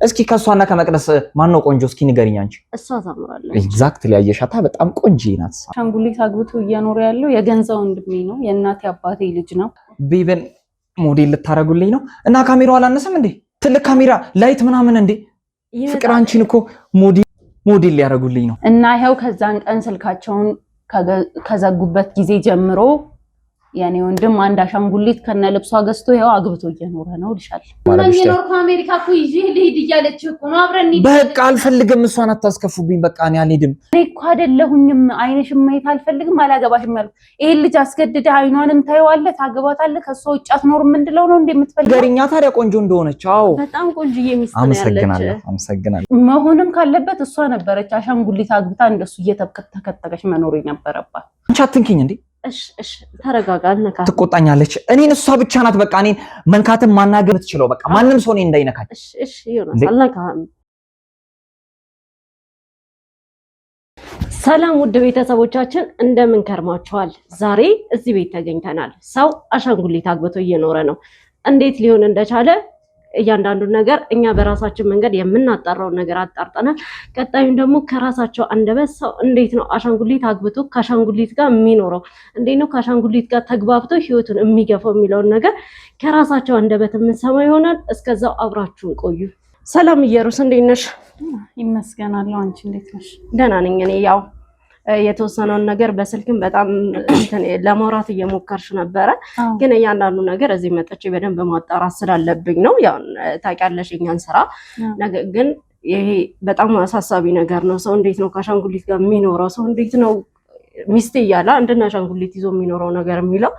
እስኪ ከሷና ከመቅደስ ማን ነው ቆንጆ? እስኪ ንገሪኝ አንቺ። እሷ ታምራለች። ኤግዛክትሊ ያየሻታ በጣም ቆንጆ ናት። አሻንጉሊት አግብቶ እየኖረ ያለው የገንዘብ ወንድሜ ነው፣ የእናቴ አባቴ ልጅ ነው። ቤበን ሞዴል ልታረጉልኝ ነው እና ካሜራው አላነሰም እንዴ? ትልቅ ካሜራ ላይት ምናምን እንዴ? ፍቅር አንቺን እኮ ሞዴል ሊያረጉልኝ ነው። እና ይሄው ከዛን ቀን ስልካቸውን ከዘጉበት ጊዜ ጀምሮ ያኔ ወንድም አንድ አሻንጉሊት ከነ ልብሷ ገዝቶ ይሄው አግብቶ እየኖረ ነው ልሻል። ማን ነው ከአሜሪካ እኮ ይዤ ልሂድ እያለች እኮ ነው። አብረን እንሂድ። በቃ አልፈልግም፣ እሷን አታስከፉብኝ። በቃ እኔ አልሄድም። እኔ እኮ አይደለሁኝም አይንሽም ማየት አልፈልግም፣ አላገባሽም ያልኩት። ይሄን ልጅ አስገድደህ አይኗንም ታየዋለህ፣ ታገባታለህ፣ ከሷ ውጭ አትኖርም እንድለው ነው እንደምትፈልገው? ገሪኛ ታዲያ ቆንጆ እንደሆነች። አዎ በጣም ቆንጆዬ ሚስት ነው ያለች። አመሰግናለሁ። መሆንም ካለበት እሷ ነበረች አሻንጉሊት አግብታ እንደሱ እየተከተከተከች መኖር የነበረባት። አንቺ አትንኪኝ እንዴ! እሺ ተረጋጋ። አልነካ ትቆጣኛለች። እኔን እሷ ብቻ ናት በቃ እኔን መንካትም ማናገር የምትችለው። በቃ ማንም ሰው እኔን እንዳይነካኝ። እሺ ዮናስ አልነካ። ሰላም ውድ ቤተሰቦቻችን እንደምን ከርማችኋል? ዛሬ እዚህ ቤት ተገኝተናል። ሰው አሻንጉሊት አግብቶ እየኖረ ነው። እንዴት ሊሆን እንደቻለ እያንዳንዱን ነገር እኛ በራሳችን መንገድ የምናጣራውን ነገር አጣርጠናል። ቀጣዩን ደግሞ ከራሳቸው አንደበት ሰው እንዴት ነው አሻንጉሊት አግብቶ ከአሻንጉሊት ጋር የሚኖረው፣ እንዴት ነው ከአሻንጉሊት ጋር ተግባብቶ ህይወቱን የሚገፋው የሚለውን ነገር ከራሳቸው አንደበት የምንሰማ ይሆናል። እስከዛው አብራችሁን ቆዩ። ሰላም እየሩስ እንዴት ነሽ? ይመስገናለሁ። አንቺ እንዴት ነሽ? ደህና ነኝ። እኔ ያው የተወሰነውን ነገር በስልክም በጣም ለማውራት እየሞከርሽ ነበረ፣ ግን እያንዳንዱ ነገር እዚህ መጥቼ በደንብ ማጣራት ስላለብኝ ነው። ያው ታውቂያለሽ የእኛን ስራ። ነገር ግን ይሄ በጣም አሳሳቢ ነገር ነው። ሰው እንዴት ነው ከአሻንጉሊት ጋር የሚኖረው? ሰው እንዴት ነው ሚስት እያለ አንድና አሻንጉሊት ይዞ የሚኖረው ነገር የሚለው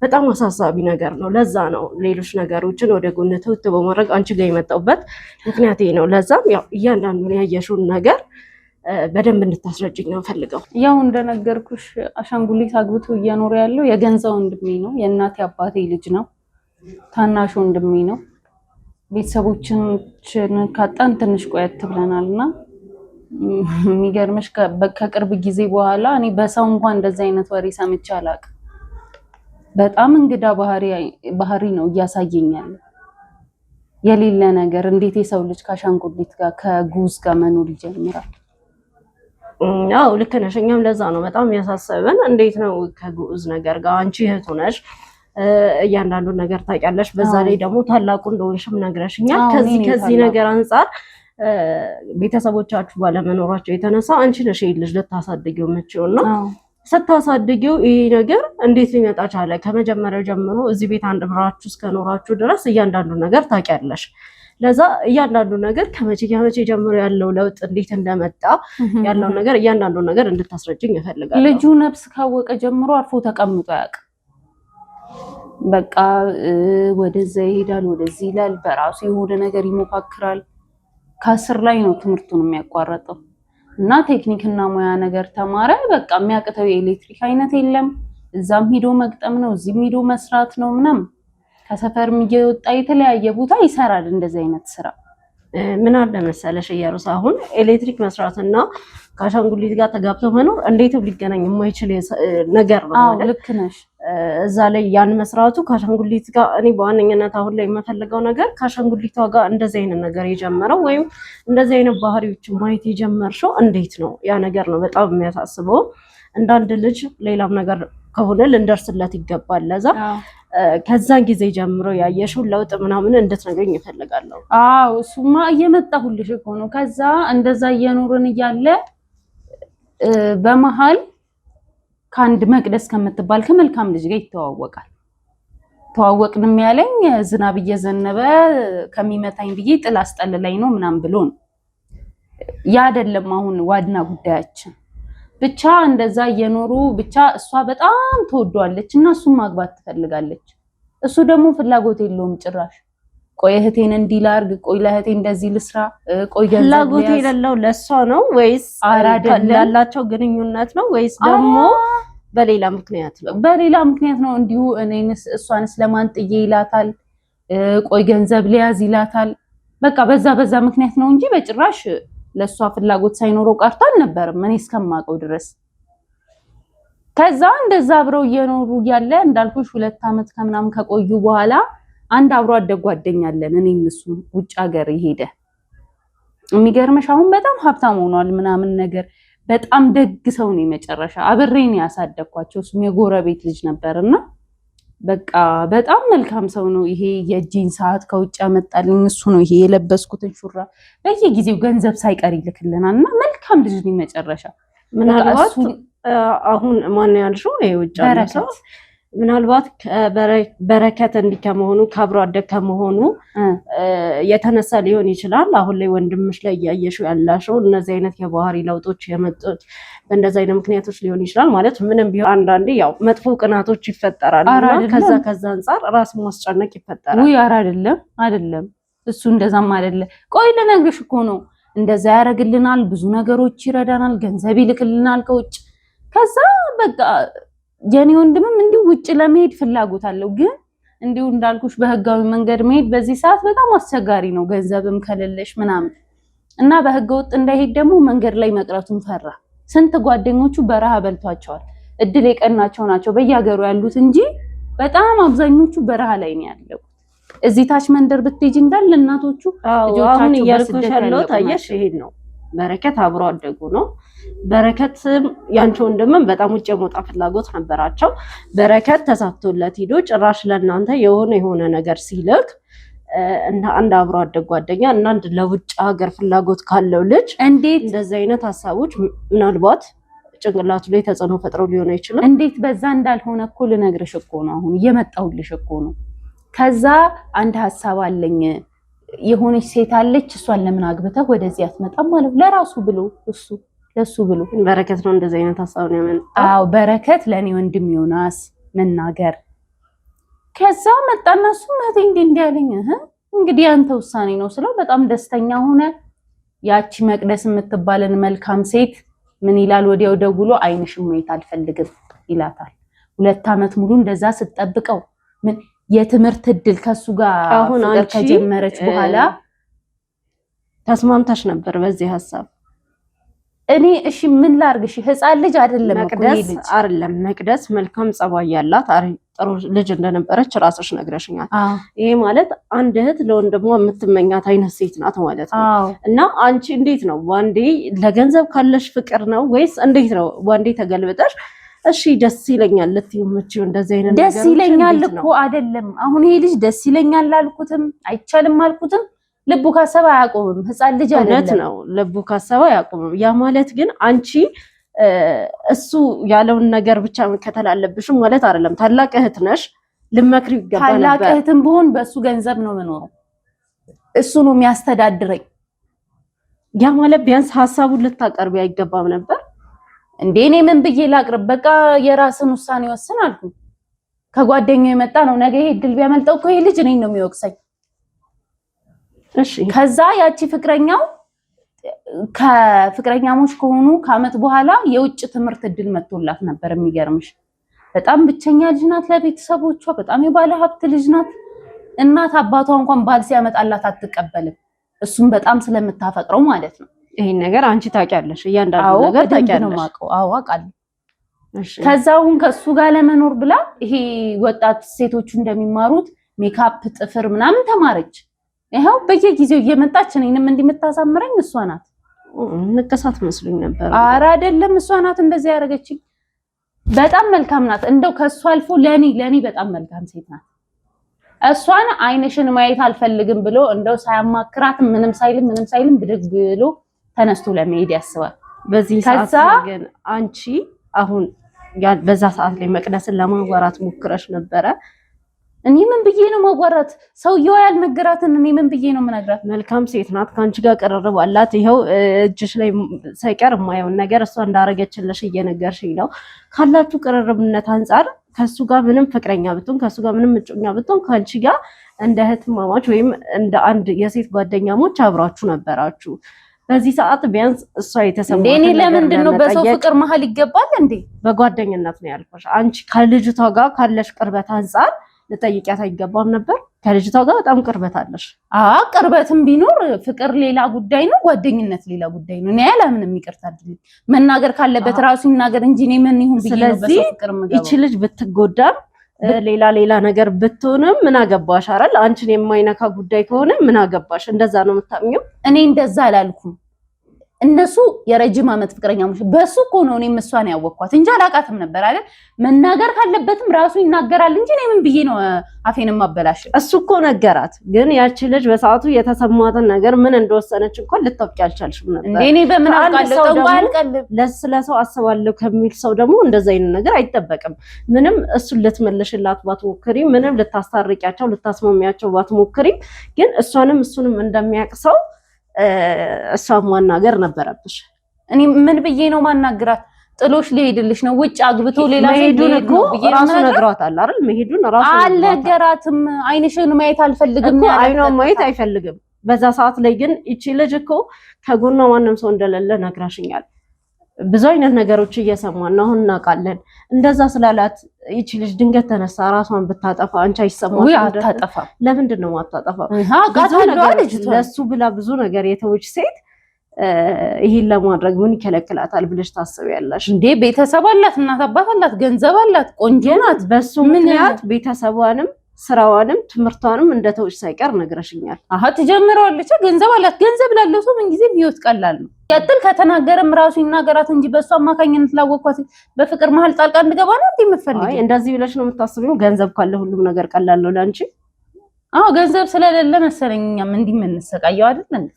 በጣም አሳሳቢ ነገር ነው። ለዛ ነው ሌሎች ነገሮችን ወደ ጎን ተውት በማድረግ አንቺ ጋር የመጣሁበት ምክንያት ይሄ ነው። ለዛም ያው እያንዳንዱን ያየሽውን ነገር በደንብ እንድታስረጅኝ ነው ፈልገው። ያው እንደነገርኩሽ አሻንጉሊት አግብቶ እየኖረ ያለው የገንዘብ ወንድሜ ነው፣ የእናቴ አባቴ ልጅ ነው፣ ታናሽ ወንድሜ ነው። ቤተሰቦችን ካጣን ትንሽ ቆየት ብለናልና የሚገርምሽ ከቅርብ ጊዜ በኋላ እኔ በሰው እንኳን እንደዚህ አይነት ወሬ ሰምቼ አላውቅም። በጣም እንግዳ ባህሪ ነው እያሳየኛል። የሌለ ነገር እንዴት የሰው ልጅ ከአሻንጉሊት ጋር ከጉዝ ጋር መኖር ይጀምራል? አዎ ልክ ነሽ። እኛም ለዛ ነው በጣም ያሳሰበን። እንዴት ነው ከጉዝ ነገር ጋር? አንቺ እህቱ ነሽ፣ እያንዳንዱን ነገር ታውቂያለሽ። በዛ ላይ ደግሞ ታላቁ እንደሆንሽም ነግረሽኛል። ከዚህ ነገር አንጻር ቤተሰቦቻችሁ ባለመኖራቸው የተነሳ አንቺ ነሽ ልጅ ልታሳድጊው የምትችይው ነው። ስታሳድጊው ይሄ ነገር እንዴት ሊመጣ ቻለ? ከመጀመሪያው ጀምሮ እዚህ ቤት አንድ ብራችሁ እስከኖራችሁ ድረስ እያንዳንዱ ነገር ታውቂያለሽ። ለዛ እያንዳንዱ ነገር ከመቼ ጀምሮ ያለው ለውጥ እንዴት እንደመጣ ያለው ነገር እያንዳንዱ ነገር እንድታስረጅኝ እፈልጋለሁ። ልጁ ነፍስ ካወቀ ጀምሮ አርፎ ተቀምጦ አያውቅም። በቃ ወደዛ ይሄዳል፣ ወደዚህ ይላል፣ በራሱ የሆነ ነገር ይሞካክራል። ከ10 ላይ ነው ትምህርቱን የሚያቋርጠው እና ቴክኒክና ሙያ ነገር ተማረ። በቃ የሚያቅተው የኤሌክትሪክ አይነት የለም። እዛም ሂዶ መግጠም ነው፣ እዚህም ሂዶ መስራት ነው ምናምን። ከሰፈርም እየወጣ የተለያየ ቦታ ይሰራል እንደዚህ አይነት ስራ። ምን አለ መሰለሽ እየሩስ አሁን ኤሌክትሪክ መስራትና ከአሻንጉሊት ጋር ተጋብቶ መኖር እንዴት ሊገናኝ የማይችል ነገር ነው። አዎ ልክ ነሽ። እዛ ላይ ያን መስራቱ ከአሻንጉሊት ጋር እኔ በዋነኝነት አሁን ላይ የምፈልገው ነገር ከአሻንጉሊቷ ጋር እንደዚህ አይነት ነገር የጀመረው ወይም እንደዚህ አይነት ባህሪዎችን ማየት የጀመርሽው እንዴት ነው? ያ ነገር ነው በጣም የሚያሳስበው። እንዳንድ ልጅ ሌላም ነገር ከሆነ ልንደርስለት ይገባል። ለዛ ከዛን ጊዜ ጀምሮ ያየሽው ለውጥ ምናምን እንድትነግሪኝ እፈልጋለሁ። አዎ እሱማ እየመጣሁልሽ እኮ ነው። ከዛ እንደዛ እየኖርን እያለ በመሃል ከአንድ መቅደስ ከምትባል ከመልካም ልጅ ጋር ይተዋወቃል። ተዋወቅንም ያለኝ ዝናብ እየዘነበ ከሚመታኝ ብዬ ጥላ አስጠልላኝ ነው ምናምን ብሎ ነው። ያ አይደለም አሁን ዋና ጉዳያችን። ብቻ እንደዛ እየኖሩ ብቻ እሷ በጣም ትወዷለች እና እሱን ማግባት ትፈልጋለች። እሱ ደግሞ ፍላጎት የለውም ጭራሽ። ቆይ እህቴን እንዲህ ላድርግ፣ ቆይ ለእህቴ እንደዚህ ልስራ፣ ቆይ ገንዘብ ፍላጎት የሌለው ለሷ ነው ወይስ ያላቸው ግንኙነት ነው ወይስ ደግሞ በሌላ ምክንያት ነው? በሌላ ምክንያት ነው። እንዲሁ እሷንስ ለማን ጥዬ ይላታል። ቆይ ገንዘብ ሊያዝ ይላታል። በቃ በዛ ምክንያት ነው እንጂ በጭራሽ ለሷ ፍላጎት ሳይኖረው ቀርቶ አልነበረም እኔ እስከማውቀው ድረስ። ከዛ እንደዛ አብረው እየኖሩ እያለ እንዳልኩሽ 2 ዓመት ከምናምን ከቆዩ በኋላ አንድ አብሮ አደግ ጓደኛ አለን። እኔም እሱ ውጭ ሀገር ይሄደ የሚገርምሽ አሁን በጣም ሀብታም ሆኗል ምናምን ነገር በጣም ደግ ሰው ነው። መጨረሻ አብሬን ያሳደግኳቸው እሱም የጎረቤት ልጅ ነበርና በቃ በጣም መልካም ሰው ነው። ይሄ የእጅን ሰዓት ከውጭ ያመጣልኝ እሱ ነው። ይሄ የለበስኩትን ሹራ በየጊዜው ገንዘብ ሳይቀር ይልክልናል እና መልካም ልጅ ነው። መጨረሻ ምናልባት አሁን ማን ያልሽው ይሄ ውጭ ያለው ሰው ምናልባት በረከት እንዲህ ከመሆኑ ከአብሮ አደግ ከመሆኑ የተነሳ ሊሆን ይችላል። አሁን ላይ ወንድምሽ ላይ እያየሽው ያላሽው እነዚህ አይነት የባህሪ ለውጦች የመጡት በእንደዚህ አይነት ምክንያቶች ሊሆን ይችላል። ማለት ምንም ቢሆን አንዳንዴ ያው መጥፎ ቅናቶች ይፈጠራሉ እና ከዛ አንፃር ራስ ማስጨነቅ ይፈጠራል። ውይ ኧረ አይደለም እሱ እንደዛም አይደለ። ቆይ ልነግርሽ እኮ ነው እንደዛ ያደርግልናል፣ ብዙ ነገሮች ይረዳናል፣ ገንዘብ ይልክልናል ከውጭ። ከዛ በቃ የኔ ወንድምም እንዲሁ ውጭ ለመሄድ ፍላጎት አለው። ግን እንዲሁ እንዳልኩሽ በህጋዊ መንገድ መሄድ በዚህ ሰዓት በጣም አስቸጋሪ ነው፣ ገንዘብም ከሌለሽ ምናምን እና በህገ ወጥ እንዳይሄድ ደግሞ መንገድ ላይ መቅረቱን ፈራ። ስንት ጓደኞቹ በረሃ በልቷቸዋል። እድል የቀናቸው ናቸው በየሀገሩ ያሉት እንጂ በጣም አብዛኞቹ በረሃ ላይ ነው ያለው። እዚህ ታች መንደር ብትሄጂ እንዳለ እናቶቹ ልጆቻቸው እያልኩሽ ያለው ታየሽ ይሄድ ነው። በረከት አብሮ አደጉ ነው። በረከት ያንቺ ወንድምም በጣም ውጭ የመውጣት ፍላጎት ነበራቸው። በረከት ተሳክቶለት ሄዶ ጭራሽ ለእናንተ የሆነ ነገር ሲልክ እና አንድ አብሮ አደግ ጓደኛ እና አንድ ለውጭ ሀገር ፍላጎት ካለው ልጅ እንዴት እንደዚህ አይነት ሀሳቦች ምናልባት ጭንቅላቱ ላይ ተጽዕኖ ፈጥረው ሊሆን አይችልም። እንዴት በዛ እንዳልሆነ እኮ ልነግርሽ እኮ ነው አሁን እየመጣሁልሽ እኮ ነው። ከዛ አንድ ሀሳብ አለኝ። የሆነች ሴት አለች፣ እሷን ለምን አግብተህ ወደዚህ አትመጣም ማለት ለራሱ ብሎ ለሱ ብሎ በረከት ነው እንደዚህ አይነት ሀሳብ ነው ያመጣው። አዎ በረከት ለኔ ወንድም ዮናስ መናገር። ከዛ መጣና እሱ ማለት እንዲህ ያለኝ እንግዲህ አንተ ውሳኔ ነው ስለው በጣም ደስተኛ ሆነ። ያቺ መቅደስ የምትባልን መልካም ሴት ምን ይላል ወዲያው ደውሎ አይንሽም ማየት አልፈልግም ይላታል። 2 ዓመት ሙሉ እንደዛ ስትጠብቀው ምን የትምህርት እድል ከሱ ጋር ፍቅር ከጀመረች በኋላ ተስማምታሽ ነበር በዚህ ሀሳብ? እኔ እሺ ምን ላርግሽ? ህፃን ልጅ አይደለም መቅደስ መልካም ጸባይ ያላት ጥሩ ልጅ እንደነበረች ራስሽ ነግረሽኛል። ይሄ ማለት አንድ እህት ለወንድሟ የምትመኛት አይነት ሴት ናት ማለት ነው። እና አንቺ እንዴት ነው ዋንዴ ለገንዘብ ካለሽ ፍቅር ነው ወይስ እንዴት ነው ዋንዴ ተገልብጠሽ እሺ ደስ ይለኛል ልትይው የምትይው እንደዚህ አይነት ነገር? ደስ ይለኛል እኮ አይደለም። አሁን ይሄ ልጅ ደስ ይለኛል አልኩትም አይቻልም አልኩትም። ልቡ ካሰበ አያቆምም። ህፃን ልጅ አይደለም። እውነት ነው፣ ልቡ ካሰበ አያቆምም። ያ ማለት ግን አንቺ እሱ ያለውን ነገር ብቻ መከተል አለብሽም ማለት አይደለም። ታላቅ እህት ነሽ፣ ልመክሪው ይገባ ነበር። ታላቅ እህትም ብሆን በሱ ገንዘብ ነው የምኖረው፣ እሱ ነው የሚያስተዳድረኝ። ያ ማለት ቢያንስ ሐሳቡን ልታቀርቢ አይገባም ነበር እንዴ? እኔ ምን ብዬ ላቅርብ? በቃ የራስን ውሳኔ ወስን አልኩ። ከጓደኛው የመጣ ነው። ነገ ይሄ ድል ቢያመልጠው እኮ ይሄ ልጅ እኔን ነው የሚወቅሰኝ። እሺ ከዛ ያቺ ፍቅረኛው ከፍቅረኛሞች ከሆኑ ከአመት በኋላ የውጭ ትምህርት እድል መጥቶላት ነበር። የሚገርምሽ በጣም ብቸኛ ልጅ ናት፣ ለቤተሰቦቿ በጣም የባለ ሀብት ልጅ ናት። እናት አባቷ እንኳን ባል ሲያመጣላት አትቀበልም፣ እሱም በጣም ስለምታፈቅረው ማለት ነው። ይሄን ነገር አንቺ ታውቂያለሽ፣ እያንዳንዱ ነገር ታውቂያለሽ። አዎ አውቃለሁ። ከዛውን ከሱ ጋር ለመኖር ብላ ይሄ ወጣት ሴቶቹ እንደሚማሩት ሜካፕ፣ ጥፍር ምናምን ተማረች። ይሄው በየጊዜው እየመጣች እኔንም እንዲምታሳምረኝ እሷ ናት። ንቀሳት መስሎኝ ነበር። ኧረ አይደለም፣ እሷ ናት እንደዚህ ያደረገችኝ። በጣም መልካም ናት። እንደው ከሱ አልፎ ለኔ በጣም መልካም ሴት ናት። እሷን አይንሽን ማየት አልፈልግም ብሎ እንደው ሳያማክራት ምንም ሳይልም ብድግ ብሎ ተነስቶ ለመሄድ ያስባል። በዚህ ሰዓት ግን አንቺ አሁን በዛ ሰዓት ላይ መቅደስን ለማዋራት ሞክረሽ ነበረ? እኔ ምን ብዬ ነው ማዋራት? ሰውየው ያልነገራትን እኔ ምን ብዬ ነው የምነግራት? መልካም ሴት ናት፣ ከአንቺ ጋር ቅርርብ አላት። ይኸው እጅሽ ላይ ሳይቀር የማየውን ነገር እሷ እንዳረገችልሽ እየነገርሽኝ ነው። ካላችሁ ቅርርብነት አንጻር ከሱ ጋር ምንም ፍቅረኛ ብትሆን ከሱ ጋር ምንም እጮኛ ብትሆን ከአንቺ ጋር እንደ እህትማማች ወይም እንደ አንድ የሴት ጓደኛሞች አብራችሁ ነበራችሁ። በዚህ ሰዓት ቢያንስ እሷ የተሰማት እኔ ለምንድን ነው በሰው ፍቅር መሀል ይገባል እንዴ? በጓደኝነት ነው ያልኩሽ። አንቺ ከልጅቷ ጋር ካለሽ ቅርበት አንጻር ልጠይቂያት አይገባም ነበር? ከልጅቷ ጋር በጣም ቅርበት አለሽ። ቅርበትም ቢኖር ፍቅር ሌላ ጉዳይ ነው፣ ጓደኝነት ሌላ ጉዳይ ነው። እኔ ያለምንም ይቅርታ አይደል መናገር ካለበት ራሱ ይናገር እንጂ እኔ ምን ይሁን ብዬ ነው በሰው ፍቅር የምገባው? እቺ ልጅ ብትጎዳም ሌላ ነገር ብትሆንም ምን አገባሽ አይደል? አንቺን የማይነካ ጉዳይ ከሆነ ምን አገባሽ? እንደዛ ነው የምታምኘው? እኔ እንደዛ አላልኩም። እነሱ የረጅም ዓመት ፍቅረኛሞች በሱ እኮ ነው እኔም እሷን ያወቅኳት እንጂ አላውቃትም ነበር አይደል? መናገር ካለበትም ራሱ ይናገራል እንጂ እኔ ምን ብዬ ነው አፌንም ማበላሽ? እሱ እኮ ነገራት። ግን ያቺ ልጅ በሰዓቱ የተሰማትን ነገር ምን እንደወሰነች እንኳን ልታውቂ አልቻልሽም ነበር። እኔ በምን አውቃለሁ? ተንቋልቀልብ ለሰው አስባለሁ ከሚል ሰው ደግሞ እንደዛ አይነት ነገር አይጠበቅም። ምንም እሱን ልትመልሽላት ባትሞክሪ፣ ምንም ልታስታርቂያቸው ልታስማሚያቸው ባትሞክሪ፣ ግን እሷንም እሱንም እንደሚያቅሰው እሷም ማናገር ነበረብሽ። እኔ ምን ብዬ ነው ማናገራት? ጥሎሽ ሊሄድልሽ ነው ውጭ አግብቶ ሌላ መሄዱን እኮ ራሱ ነግሯታል አይደል? መሄዱን ራሱ አልነገራትም። አይንሽን ማየት አልፈልግም እኮ አይኗን ማየት አይፈልግም። በዛ ሰዓት ላይ ግን እቺ ልጅ እኮ ከጎኗ ማንም ሰው እንደሌለ ነግራሽኛል። ብዙ አይነት ነገሮች እየሰማን ነው አሁን እናውቃለን። እንደዛ ስላላት እቺ ልጅ ድንገት ተነሳ ራሷን ብታጠፋ አንቺ አይሰማሽ? ወይ አታጠፋ። ለምንድን ነው ማታጠፋው? ለሱ ብላ ብዙ ነገር የተወች ሴት ይሄን ለማድረግ ምን ይከለክላታል ብለሽ ታስቢያለሽ እንዴ? ቤተሰብ አላት፣ እናት አባት አላት፣ ገንዘብ አላት፣ ቆንጆ ናት። በሱ ምክንያት ቤተሰቧንም ስራዋንም ትምህርቷንም እንደተወች ሳይቀር ነግረሽኛል። አሃ ትጀምረዋለች። ገንዘብ አላት። ገንዘብ ላለው ሰው ምን ጊዜም ህይወት ቀላል ነው። ቀጥል ከተናገረም ራሱ ይናገራት እንጂ በሱ አማካኝነት ላወቅኳት በፍቅር መሀል ጣልቃ እንድገባ ነው እንዴ የምትፈልጊው? አይ እንደዚህ ብለሽ ነው የምታስቢው? ገንዘብ ካለ ሁሉም ነገር ቀላል ነው ለአንቺ? አዎ ገንዘብ ስለሌለ መሰለኝ እኛም እንዲህ የምንሰቃየው አይደል እንዴ?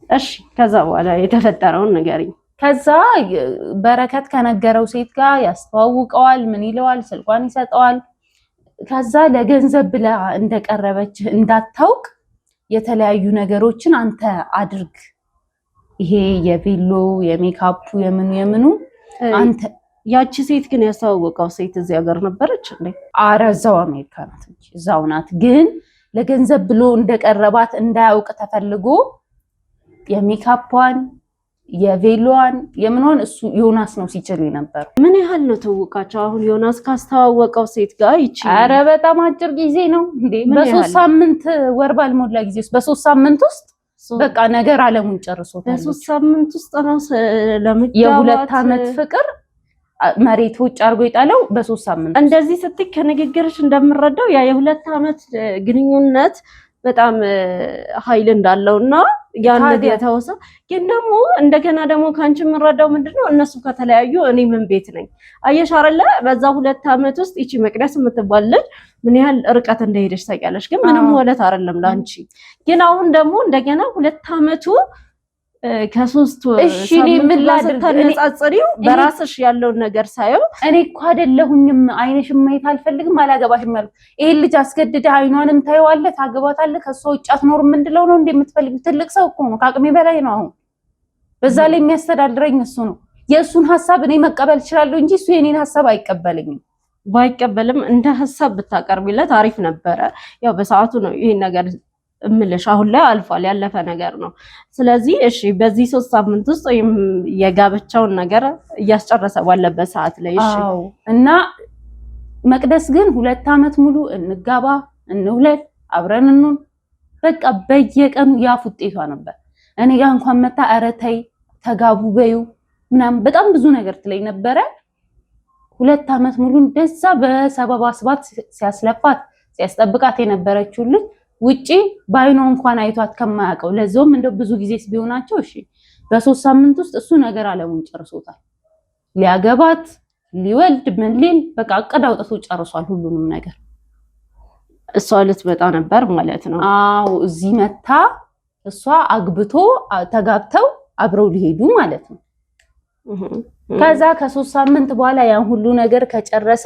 እሺ ከዛ በኋላ የተፈጠረውን ንገሪኝ። ከዛ በረከት ከነገረው ሴት ጋር ያስተዋውቀዋል። ምን ይለዋል? ስልኳን ይሰጠዋል። ከዛ ለገንዘብ ብላ እንደቀረበች እንዳታውቅ የተለያዩ ነገሮችን አንተ አድርግ፣ ይሄ የቬሎ የሜካፑ የምኑ አንተ። ያቺ ሴት ግን ያስተዋወቀው ሴት እዚህ ሀገር ነበረች እንዴ? ኧረ እዛው አሜሪካ ናት እንጂ እዛው ናት። ግን ለገንዘብ ብሎ እንደቀረባት እንዳያውቅ ተፈልጎ የሜካፑን የቬሎዋን የምንሆን እሱ ዮናስ ነው ሲችል ነበር። ምን ያህል ነው ትውቃቸው? አሁን ዮናስ ካስተዋወቀው ሴት ጋር ይቺ? ኧረ በጣም አጭር ጊዜ ነው እንዴ! በ3 ሳምንት ወር ባልሞላ ጊዜ ውስጥ በ3 ሳምንት ውስጥ በቃ ነገር አለሙን ጨርሶታል። በ3 ሳምንት ውስጥ ነው የ2 ዓመት ፍቅር መሬት ውጭ አድርጎ የጣለው በ3 ሳምንት። እንደዚህ ስትይ ከንግግርሽ እንደምረዳው ያ የ2 ዓመት ግንኙነት በጣም ኃይል እንዳለውና ያን የተወሰ ግን ደግሞ እንደገና ደግሞ ካንቺ የምንረዳው ምንድነው እነሱ ከተለያዩ እኔ ምን ቤት ነኝ አየሽ አይደለ? በዛ 2 ዓመት ውስጥ እቺ መቅደስ የምትባል ልጅ ምን ያህል ርቀት እንደሄደች ታውቂያለሽ። ግን ምንም ማለት አይደለም ላንቺ። ግን አሁን ደግሞ እንደገና 2 ዓመቱ ከ3 እሺ ምን ላድርግ? ተነጻጽሪው በራስሽ ያለውን ነገር ሳይው እኔ እኮ አይደለሁኝም አይንሽም ማየት አልፈልግም አላገባሽም ማለት ይሄ ልጅ አስገድደ አይኗንም ታይዋለህ ታገባታለህ ከሷ ውጭ አትኖርም እንድለው ነው እንደምትፈልጊው? ትልቅ ሰው እኮ ነው፣ ከአቅሜ በላይ ነው። አሁን በዛ ላይ የሚያስተዳድረኝ እሱ ነው። የእሱን ሀሳብ እኔ መቀበል እችላለሁ እንጂ እሱ የኔን ሀሳብ አይቀበልኝም። ባይቀበልም እንደ ሀሳብ ብታቀርቢለት አሪፍ ነበረ። ያው በሰዓቱ ነው ይሄን ነገር እምልሽ፣ አሁን ላይ አልፏል፣ ያለፈ ነገር ነው። ስለዚህ እሺ በዚህ 3 ሳምንት ውስጥ ወይም የጋብቻውን ነገር እያስጨረሰ ባለበት ሰዓት ላይ እሺ። እና መቅደስ ግን 2 ዓመት ሙሉ እንጋባ እንውለድ አብረን እንሁን በቃ በየቀኑ ያፍ ውጤቷ ነበር። እኔ ጋር እንኳን መታ ኧረ ተይ ተጋቡ በዩ ምናምን በጣም ብዙ ነገር ትለኝ ነበረ። 2 ዓመት ሙሉ እንደዛ በሰበብ አስባት ሲያስለፋት ሲያስጠብቃት የነበረችው ልጅ ውጪ ባይኖ እንኳን አይቷት ከማያውቀው ለዛውም እንደው ብዙ ጊዜስ ቢሆናቸው እሺ በ3 ሳምንት ውስጥ እሱ ነገር አለሙን ጨርሶታል። ሊያገባት ሊወልድ ምን ሊል በቃ አቀድ አውጥቶ ጨርሷል ሁሉንም ነገር። እሷ ልትመጣ ነበር ማለት ነው። አዎ እዚህ መታ እሷ አግብቶ ተጋብተው አብረው ሊሄዱ ማለት ነው። ከዛ ከ3 ሳምንት በኋላ ያን ሁሉ ነገር ከጨረሰ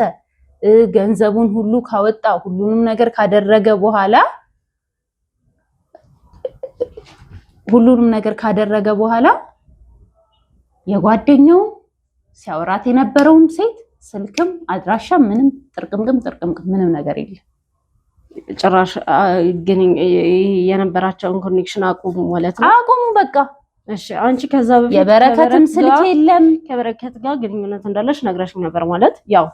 ገንዘቡን ሁሉ ካወጣ ሁሉንም ነገር ካደረገ በኋላ የጓደኛው ሲያወራት የነበረውን ሴት ስልክም አድራሻ ምንም ጥርቅምቅም ምንም ነገር የለም። ጭራሽ ግን የነበራቸውን ኮኔክሽን አቁሙ ማለት ነው። አቁሙ በቃ። እሺ አንቺ ከዛ በፊት የበረከትም ስልክ የለም። ከበረከት ጋር ግንኙነት እንዳለሽ ነግረሽኝ ነበር ማለት ያው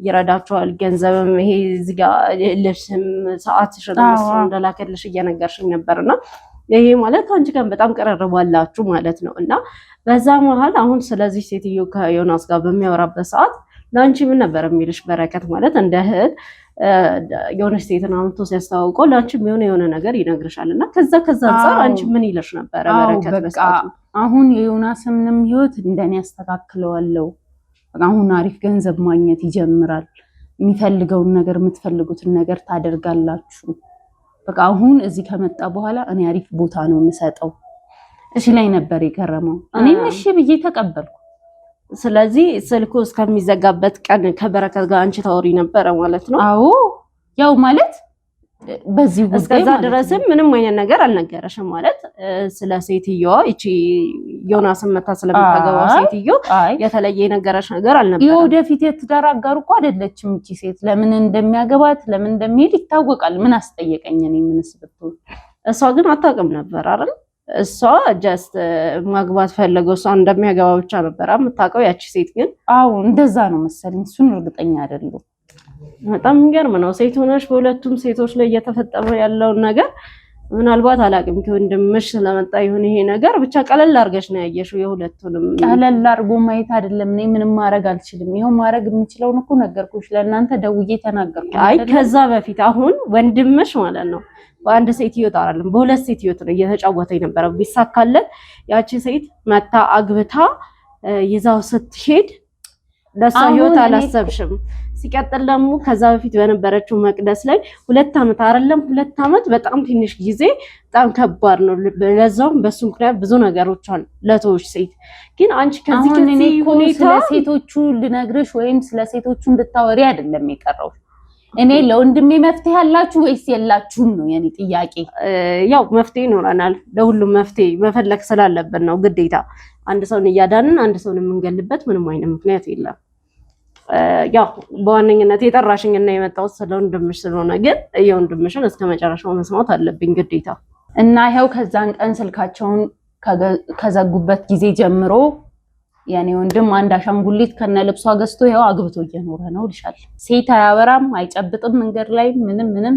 ይረዳቸዋል ገንዘብም ይሄ እዚህ ጋር ልብስም ሰዓትሽን እንደላከልሽ እየነገርሽኝ ነበርና ይሄ ማለት አንቺ ጋር በጣም ቀረርባላችሁ ማለት ነው። እና በዛ መሀል አሁን ስለዚህ ሴትዮ ከዮናስ ጋር በሚያወራበት ሰዓት ለአንቺ ምን ነበር የሚልሽ በረከት ማለት እንደ እህት የሆነች ሴትን አምጥቶ ሲያስተዋውቀው ለአንቺም የሆነ ነገር ይነግርሻል እና ከዛ አንፃር አንቺ ምን ይልሽ ነበረ በረከት በሰዓቱ? አሁን የዮናስንም ህይወት እንደኔ ያስተካክለዋለሁ፣ አሁን አሪፍ ገንዘብ ማግኘት ይጀምራል፣ የሚፈልገውን ነገር የምትፈልጉትን ነገር ታደርጋላችሁ፣ በቃ አሁን እዚህ ከመጣ በኋላ እኔ አሪፍ ቦታ ነው የምሰጠው እሺ ላይ ነበር የከረመው። እኔም እሺ ብዬ ተቀበልኩ። ስለዚህ ስልኩ እስከሚዘጋበት ቀን ከበረከት ጋር አንቺ ታወሪ ነበረ ማለት ነው? አዎ ያው ማለት በዚህ ጉዳይ እስከዛ ድረስም ምንም አይነት ነገር አልነገረሽም ማለት ስለ ሴትዮዋ እቺ ዮናስን መታ ስለምታገባው ሴትዮ የተለየ የነገረሽ ነገር አልነበረም? የወደፊት የትዳር አጋሩ እኮ አይደለችም እቺ ሴት። ለምን እንደሚያገባት ለምን እንደሚሄድ ይታወቃል። ምን አስጠየቀኝ እኔ ምንስ ብትሆን። እሷ ግን አታውቅም ነበር አይደል? እሷ ጀስት ማግባት ፈለገው እሷ እንደሚያገባ ብቻ ነበር የምታውቀው ያቺ ሴት ግን። አዎ እንደዛ ነው መሰለኝ፣ እሱን እርግጠኛ አይደለሁም። በጣም የሚገርም ነው። ሴት ሆነሽ በሁለቱም ሴቶች ላይ እየተፈጠረ ያለውን ነገር ምናልባት አላውቅም ከወንድምሽ ስለመጣ ይሁን ይሄ ነገር ብቻ ቀለል አድርገሽ ነው ያየሽው። የሁለቱንም ቀለል አድርጎ ማየት አይደለም። እኔ ምንም ማድረግ አልችልም። ይሄው ማድረግ የምችለውን እኮ ነገርኩሽ፣ ለእናንተ ደውዬ ተናገርኩ። አይ ከዛ በፊት አሁን ወንድምሽ ማለት ነው በአንድ ሴት ህይወት አይደለም በሁለት ሴት ህይወት ነው እየተጫወተ የነበረው። ቢሳካለት ያቺ ሴት መታ አግብታ ይዛው ስትሄድ ለሷ ህይወት አላሰብሽም። ሲቀጥል ደግሞ ከዛ በፊት በነበረችው መቅደስ ላይ 2 ዓመት አይደለም 2 ዓመት በጣም ትንሽ ጊዜ በጣም ከባድ ነው። ለዛውም በሱ ምክንያት ብዙ ነገሮች አሉ ለቶች ሴት ግን አንቺ ከዚህ ሁኔታ ስለ ሴቶቹ ልነግርሽ ወይም ስለ ሴቶቹ እንድታወሪ አይደለም የቀረው። እኔ ለወንድሜ መፍትሄ ያላችሁ ወይስ የላችሁም ነው የኔ ጥያቄ። ያው መፍትሄ ይኖረናል፣ ለሁሉም መፍትሄ መፈለግ ስላለብን ነው ግዴታ። አንድ ሰውን እያዳንን አንድ ሰውን የምንገልበት ምንም አይነት ምክንያት የለም። ያው በዋነኝነት የጠራሽኝ እና የመጣሁት ስለወንድምሽ ስለሆነ ግን የወንድምሽን እስከ መጨረሻው መስማት አለብኝ ግዴታ። እና ይሄው ከዛን ቀን ስልካቸውን ከዘጉበት ጊዜ ጀምሮ ያኔ ወንድም አንድ አሻንጉሊት ከነ ልብሷ ገዝቶ ይሄው አግብቶ እየኖረ ነው ልሻል። ሴት አያወራም አይጨብጥም መንገድ ላይ ምንም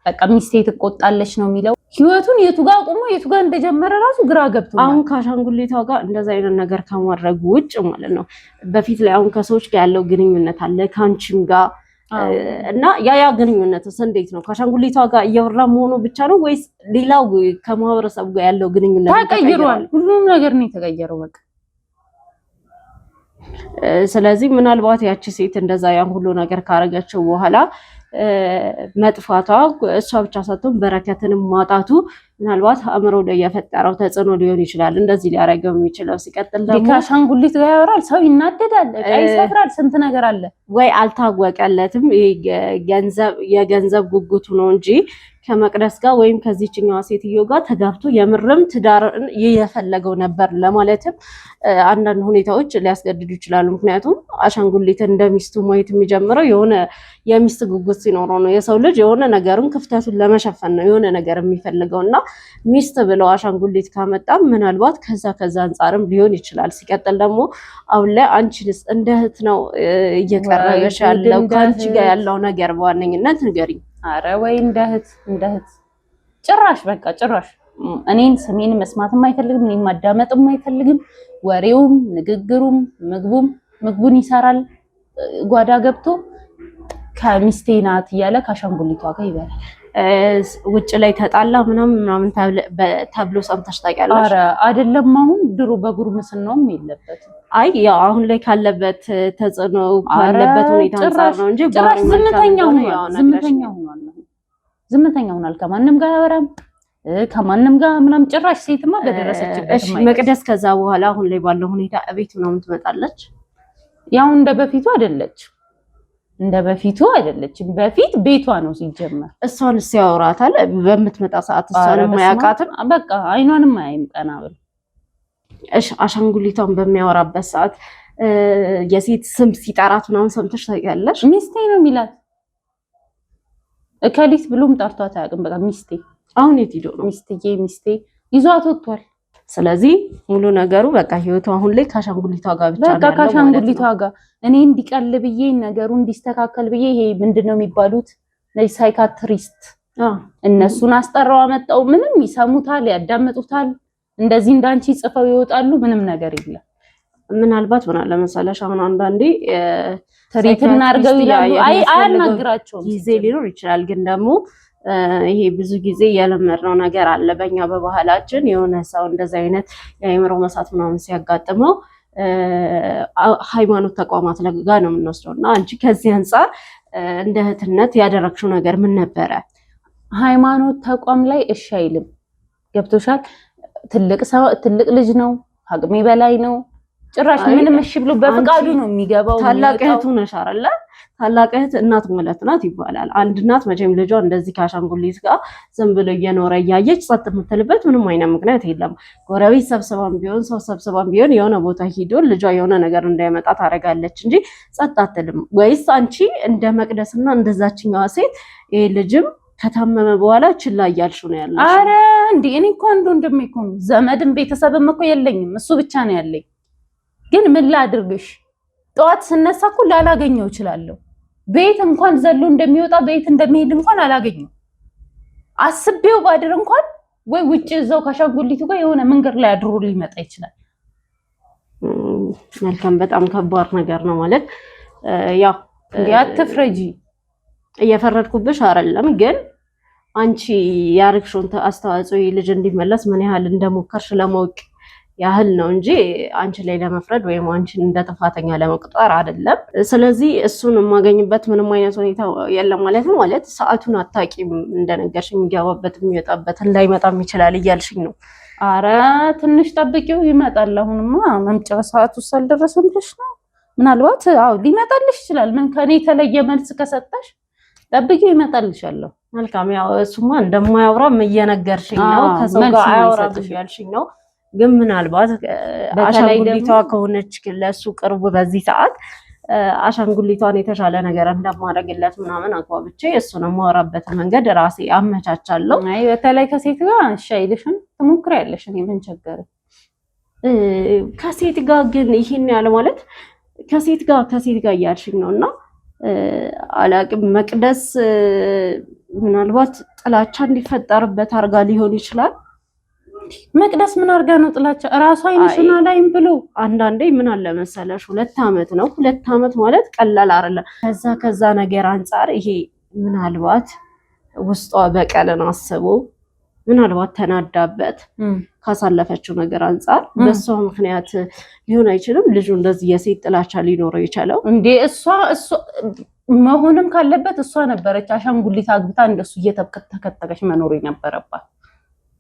በቃ ሚስቴ ትቆጣለች ነው የሚለው። ህይወቱን የቱ ጋር ቆሞ የቱ ጋር እንደጀመረ ራሱ ግራ ገብቶ አሁን ከአሻንጉሊቷ ጋር እንደዛ አይነት ነገር ከማድረጉ ውጭ ማለት ነው በፊት ላይ አሁን ከሰዎች ጋር ያለው ግንኙነት አለ ከአንቺም ጋር እና ያ ግንኙነትስ እንዴት ነው? ከአሻንጉሊቷ ጋር እያወራ መሆኑ ብቻ ነው ወይስ ሌላው ከማህበረሰቡ ጋር ያለው ግንኙነት ተቀይሯል? ሁሉም ነገር ነው የተቀየረው በቃ። ስለዚህ ምናልባት ያቺ ሴት እንደዛ ያን ሁሉ ነገር ካረገችው በኋላ መጥፋቷ እሷ ብቻ ሳትሆን በረከትንም ማጣቱ ምናልባት አእምሮ ላይ የፈጠረው ተጽዕኖ ሊሆን ይችላል እንደዚህ ሊያረገው የሚችለው። ሲቀጥል ደግሞ ከአሻንጉሊት ጋር ያወራል፣ ሰው ይናደዳል፣ ይሰፍራል፣ ስንት ነገር አለ። ወይ አልታወቀለትም የገንዘብ ጉጉቱ ነው እንጂ ከመቅደስ ጋር ወይም ከዚህኛዋ ሴትዮ ጋር ተጋብቶ የምርም ትዳርን እየፈለገው ነበር ለማለትም አንዳንድ ሁኔታዎች ሊያስገድዱ ይችላሉ። ምክንያቱም አሻንጉሊትን እንደሚስቱ ማየት የሚጀምረው የሆነ የሚስት ጉጉት ሲኖረው ነው። የሰው ልጅ የሆነ ነገሩን ክፍተቱን ለመሸፈን ነው የሆነ ነገር የሚፈልገውና ሚስት ብለው አሻንጉሊት ካመጣ ምናልባት ከዛ አንጻርም ሊሆን ይችላል። ሲቀጥል ደግሞ አሁን ላይ አንቺንስ እንደ እህት ነው እየቀረበሽ ያለው ከአንቺ ጋር ያለው ነገር በዋነኝነት ንገሪኝ። አረ ወይ እንደ እህት ጭራሽ በቃ ጭራሽ እኔን ስሜን መስማትም አይፈልግም፣ እኔን ማዳመጥም አይፈልግም። ወሬውም ንግግሩም ምግቡን ይሰራል ጓዳ ገብቶ ከሚስቴ ናት እያለ ከአሻንጉሊቷ ጋር ይበላል። ውጭ ላይ ተጣላ ምናምን ተብሎ ሰምተሽ ታውቂያለሽ? አረ አይደለም አሁን ድሮ በጉርምስናውም የለበትም። አይ ያው አሁን ላይ ካለበት ተጽዕኖ ካለበት ሁኔታ አንፃር ነው እንጂ ጭራሽ ዝምተኛ ሆኗል። ከማንም ጋር አያወራም ከማንም ጋር ምናምን ጭራሽ ሴትማ በደረሰችበት። እሺ መቅደስ ከዛ በኋላ አሁን ላይ ባለው ሁኔታ እቤት ምናምን ትመጣለች? ያው እንደ በፊቱ አይደለችም። በፊት ቤቷ ነው ሲጀመር። እሷንስ ያወራታል በምትመጣ ሰዓት? እሷንም አያውቃትም በቃ አይኗንም አያይም ቀና ብሎ። እሺ አሻንጉሊቷን በሚያወራበት ሰዓት የሴት ስም ሲጠራት ምናምን ሰምተሽ ታውቂያለሽ? ሚስቴ ነው የሚላት። እከሊት ብሎም ጠርቷት አያውቅም። በቃ ሚስቴ። አሁን የት ሄዶ ነው? ሚስቴ ይዟት ወጥቷል። ስለዚህ ሙሉ ነገሩ በቃ ህይወቱ አሁን ላይ ከአሻንጉሊቷ ጋር ብቻ ነው። በቃ ከአሻንጉሊቷ ጋር እኔ እንዲቀል ብዬ ነገሩ እንዲስተካከል ብዬ ይሄ ምንድነው የሚባሉት ሳይካትሪስት እነሱን አስጠራው አመጣው። ምንም ይሰሙታል፣ ያዳምጡታል። እንደዚህ እንዳንቺ ጽፈው ይወጣሉ። ምንም ነገር የለም። ምናልባት ምን አለ መሰለሽ አሁን አንዳንዴ ትሪትና አርገው ይላሉ አያናግራቸውም ጊዜ ሊኖር ይችላል ግን ደግሞ ይሄ ብዙ ጊዜ የለመድነው ነገር አለ በእኛ በባህላችን የሆነ ሰው እንደዚህ አይነት የአእምሮ መሳት ምናምን ሲያጋጥመው ሃይማኖት ተቋማት ጋር ነው የምንወስደውና አንቺ ከዚህ አንፃር እንደ እህትነት ያደረግሽው ነገር ምን ነበረ? ሃይማኖት ተቋም ላይ እሺ አይልም። ገብቶሻል? ትልቅ ልጅ ነው፣ አቅሜ በላይ ነው። ጭራሽ ምንም እሺ ብሎ በፍቃዱ ነው የሚገባው። ታላቅ እህቱ ነሽ አይደለ? ታላቅ እህት እናት ማለት ናት ይባላል። አንድ እናት መቼም ልጇ እንደዚህ ከአሻንጉሊት ጋር ዝም ብሎ እየኖረ እያየች ጸጥ የምትልበት ምንም አይነት ምክንያት የለም። ጎረቤት ሰብስባም ቢሆን ሰው ሰብስባም ቢሆን የሆነ ቦታ ሂዶ ልጇ የሆነ ነገር እንዳይመጣ ታደርጋለች እንጂ ጸጥ አትልም። ወይስ አንቺ እንደ መቅደስና እንደዛችኛዋ ሴት ይሄ ልጅም ከታመመ በኋላ ችላ እያልሽው ነው ያለሽ? አረ እንዴ እኔ እኮ አንዱ እንደሚኮን ዘመድም ቤተሰብም እኮ የለኝም፣ እሱ ብቻ ነው ያለኝ። ግን ምን ላድርግሽ? ጠዋት ስነሳ እኮ ላላገኘው እችላለሁ። ቤት እንኳን ዘሎ እንደሚወጣ ቤት እንደሚሄድ እንኳን አላገኘው። አስቤው ባድር እንኳን ወይ ውጭ እዛው ከአሻንጉሊቱ ጋር የሆነ መንገድ ላይ አድሮ ሊመጣ ይችላል። መልካም፣ በጣም ከባድ ነገር ነው ማለት ያው አትፍረጂ። እየፈረድኩብሽ አይደለም፣ ግን አንቺ ያርክሽውን አስተዋጽኦ ልጅ እንዲመለስ ምን ያህል እንደሞከርሽ ለማወቅ ያህል ነው እንጂ አንቺ ላይ ለመፍረድ ወይም አንቺን እንደ ጥፋተኛ ለመቁጠር አይደለም። ስለዚህ እሱን የማገኝበት ምንም አይነት ሁኔታ የለም ማለት ነው። ማለት ሰዓቱን አታውቂም፣ እንደነገርሽ የሚገባበት የሚወጣበት ላይመጣም ይችላል እያልሽኝ ነው። አረ ትንሽ ጠብቂው ይመጣል። አሁንማ መምጫ ሰዓቱ ሳልደረሰም ብለሽ ነው። ምናልባት ሊመጣልሽ ይችላል። ምን ከኔ የተለየ መልስ ከሰጠሽ ጠብቂው ይመጣልሻለሁ። መልካም፣ ያው እሱማ እንደማያወራም እየነገርሽኝ ነው። ከሰው ጋር አያወራም እያልሽኝ ነው። ግን ምናልባት አሻንጉሊቷ ከሆነች ለሱ ቅርቡ በዚህ ሰዓት አሻንጉሊቷን የተሻለ ነገር እንደማደርግለት ምናምን አቋብቼ እሱን የማወራበት መንገድ ራሴ አመቻቻለሁ። አይ በተለይ ከሴት ጋር እሺ አይልሽም፣ ትሞክሪያለሽ። እኔ ምን ቸገረ? ከሴት ጋር ግን ይሄን ያለ ማለት ከሴት ጋር እያልሽኝ ነውና አላቅም። መቅደስ ምናልባት ጥላቻ እንዲፈጠርበት አርጋ ሊሆን ይችላል። መቅደስ ምን አርጋ ነው ጥላቻ? ራሷ አይንሽና ላይም ብሎ አንዳንዴ ምን አለ መሰለሽ 2 ዓመት ነው። 2 ዓመት ማለት ቀላል አይደለም። ከዛ ነገር አንፃር ይሄ ምናልባት ውስጧ በቀልን አስቦ ምናልባት ተናዳበት ካሳለፈችው ነገር አንፃር በሷ ምክንያት ሊሆን አይችልም። ልጁ እንደዚህ የሴት ጥላቻ ሊኖረው ይችላል እንዴ? እሷ መሆንም ካለበት እሷ ነበረች አሻንጉሊት አግብታ እንደሱ እየተከተከች መኖር የነበረባት።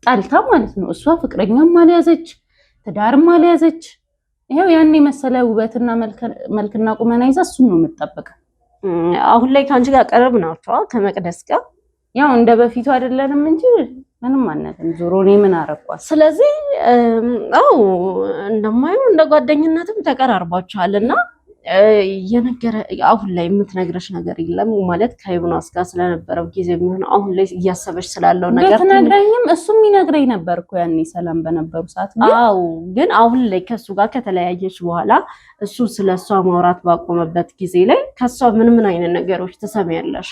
ጣልታ ማለት ነው። እሷ ፍቅረኛም አልያዘች ትዳርም አልያዘች። ይሄው ያን መሰለ ውበትና መልክና ቁመና ይዛ እሱን ነው የምትጠብቀው። አሁን ላይ ከአንቺ ጋር ቀረብ ናቸው ከመቅደስ ጋር ያው እንደ በፊቱ አይደለንም እንጂ ምንም አናውቅም። ዞሮ እኔ ምን አረኳት? ስለዚህ እንደማየው እንደ ጓደኝነትም ተቀራርባችኋልና አሁን ላይ የምትነግረሽ ነገር የለም ማለት ከዮናስ ጋር ስለነበረው ጊዜ የሚሆን አሁን ላይ እያሰበች ስላለው ነገር ትነግረኝም እሱም ይነግረኝ ነበር እኮ ያኔ ሰላም በነበሩ ሰዓት። ግን አሁን ላይ ከሱ ጋር ከተለያየች በኋላ እሱ ስለሷ ማውራት ባቆመበት ጊዜ ላይ ከሷ ምን አይነት ነገሮች ትሰሚያለሽ?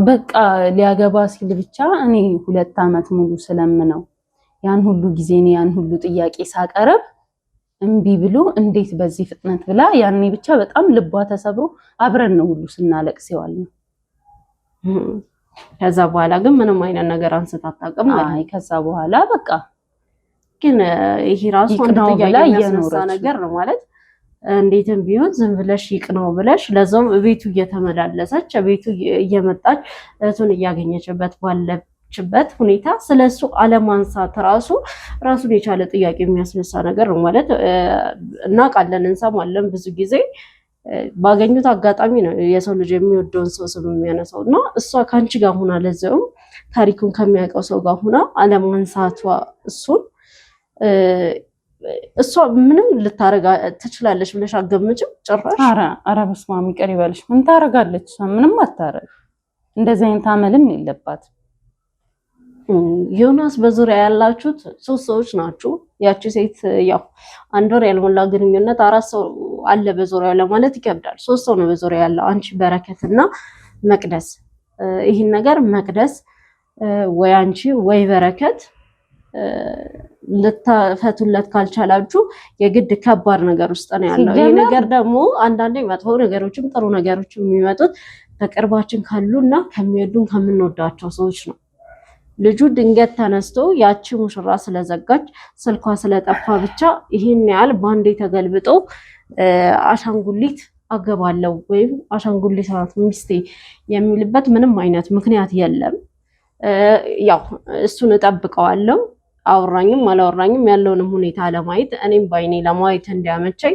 በቃ ሊያገባ ሲል ብቻ እኔ 2 ዓመት ሙሉ ስለምነው ያን ሁሉ ጊዜ እኔ ያን ሁሉ ጥያቄ ሳቀርብ እምቢ ብሎ እንዴት በዚህ ፍጥነት ብላ ያኔ ብቻ በጣም ልቧ ተሰብሮ አብረን ነው ሁሉ ስናለቅስ ይዋልን። ከዛ በኋላ ግን ምንም አይነት ነገር አንስታ አታውቅም። አይ ከዛ በኋላ በቃ ግን ይሄ ራሱ አንድ ጥያቄ የሚያስነሳ ነገር ነው ማለት እንዴትም ቢሆን ዝም ብለሽ ይቅነው ብለሽ ለዛም ቤቱ እየተመላለሰች ቤቱ እየመጣች እህቱን እያገኘችበት ባለችበት ሁኔታ ስለሱ አለማንሳት ራሱን የቻለ ጥያቄ የሚያስነሳ ነገር ነው ማለት እናውቃለን፣ እንሰማለን። ብዙ ጊዜ ባገኙት አጋጣሚ ነው የሰው ልጅ የሚወደውን ሰው ስም የሚያነሳው እና እሷ ከአንቺ ጋር ሆና ለዛውም ታሪኩን ከሚያውቀው ሰው ጋር ሆና አለማንሳቷ እሱን እሷ ምንም ልታረጋ ትችላለች ብለሽ አገምጭም? ጭራሽ ኧረ በስመ አብ ይቅር ይበልሽ። ምን ታረጋለች? ምንም አታረግ። እንደዚህ አይነት አመልም የለባት። ዮናስ በዙሪያ ያላችሁት 3 ሰዎች ናችሁ። ያቺ ሴት ያው 1 ወር ያልሞላ ግንኙነት 4 ሰው አለ በዙሪያው ለማለት ይከብዳል። 3 ሰው ነው በዙሪያ ያለው፣ አንቺ በረከትና መቅደስ። ይህን ነገር መቅደስ ወይ አንቺ ወይ በረከት ልትፈቱለት ካልቻላችሁ የግድ ከባድ ነገር ውስጥ ነው ያለው። ይሄ ነገር ደግሞ አንዳንዴ መጥፎ ነገሮችም ጥሩ ነገሮችም የሚመጡት በቅርባችን ካሉና ከሚወዱን ከምንወዳቸው ሰዎች ነው። ልጁ ድንገት ተነስቶ ያቺ ሙሽራ ስለዘጋች ስልኳ ስለጠፋ ብቻ ይሄን ያህል ባንዴ ተገልብጦ አሻንጉሊት አገባለው ወይም አሻንጉሊት ናት ሚስቴ የሚልበት ምንም አይነት ምክንያት የለም። ያው እሱን እጠብቀዋለሁ። አወራኝም አላወራኝም ያለውንም ሁኔታ ለማየት እኔም ባይኔ ለማየት እንዲያመቸኝ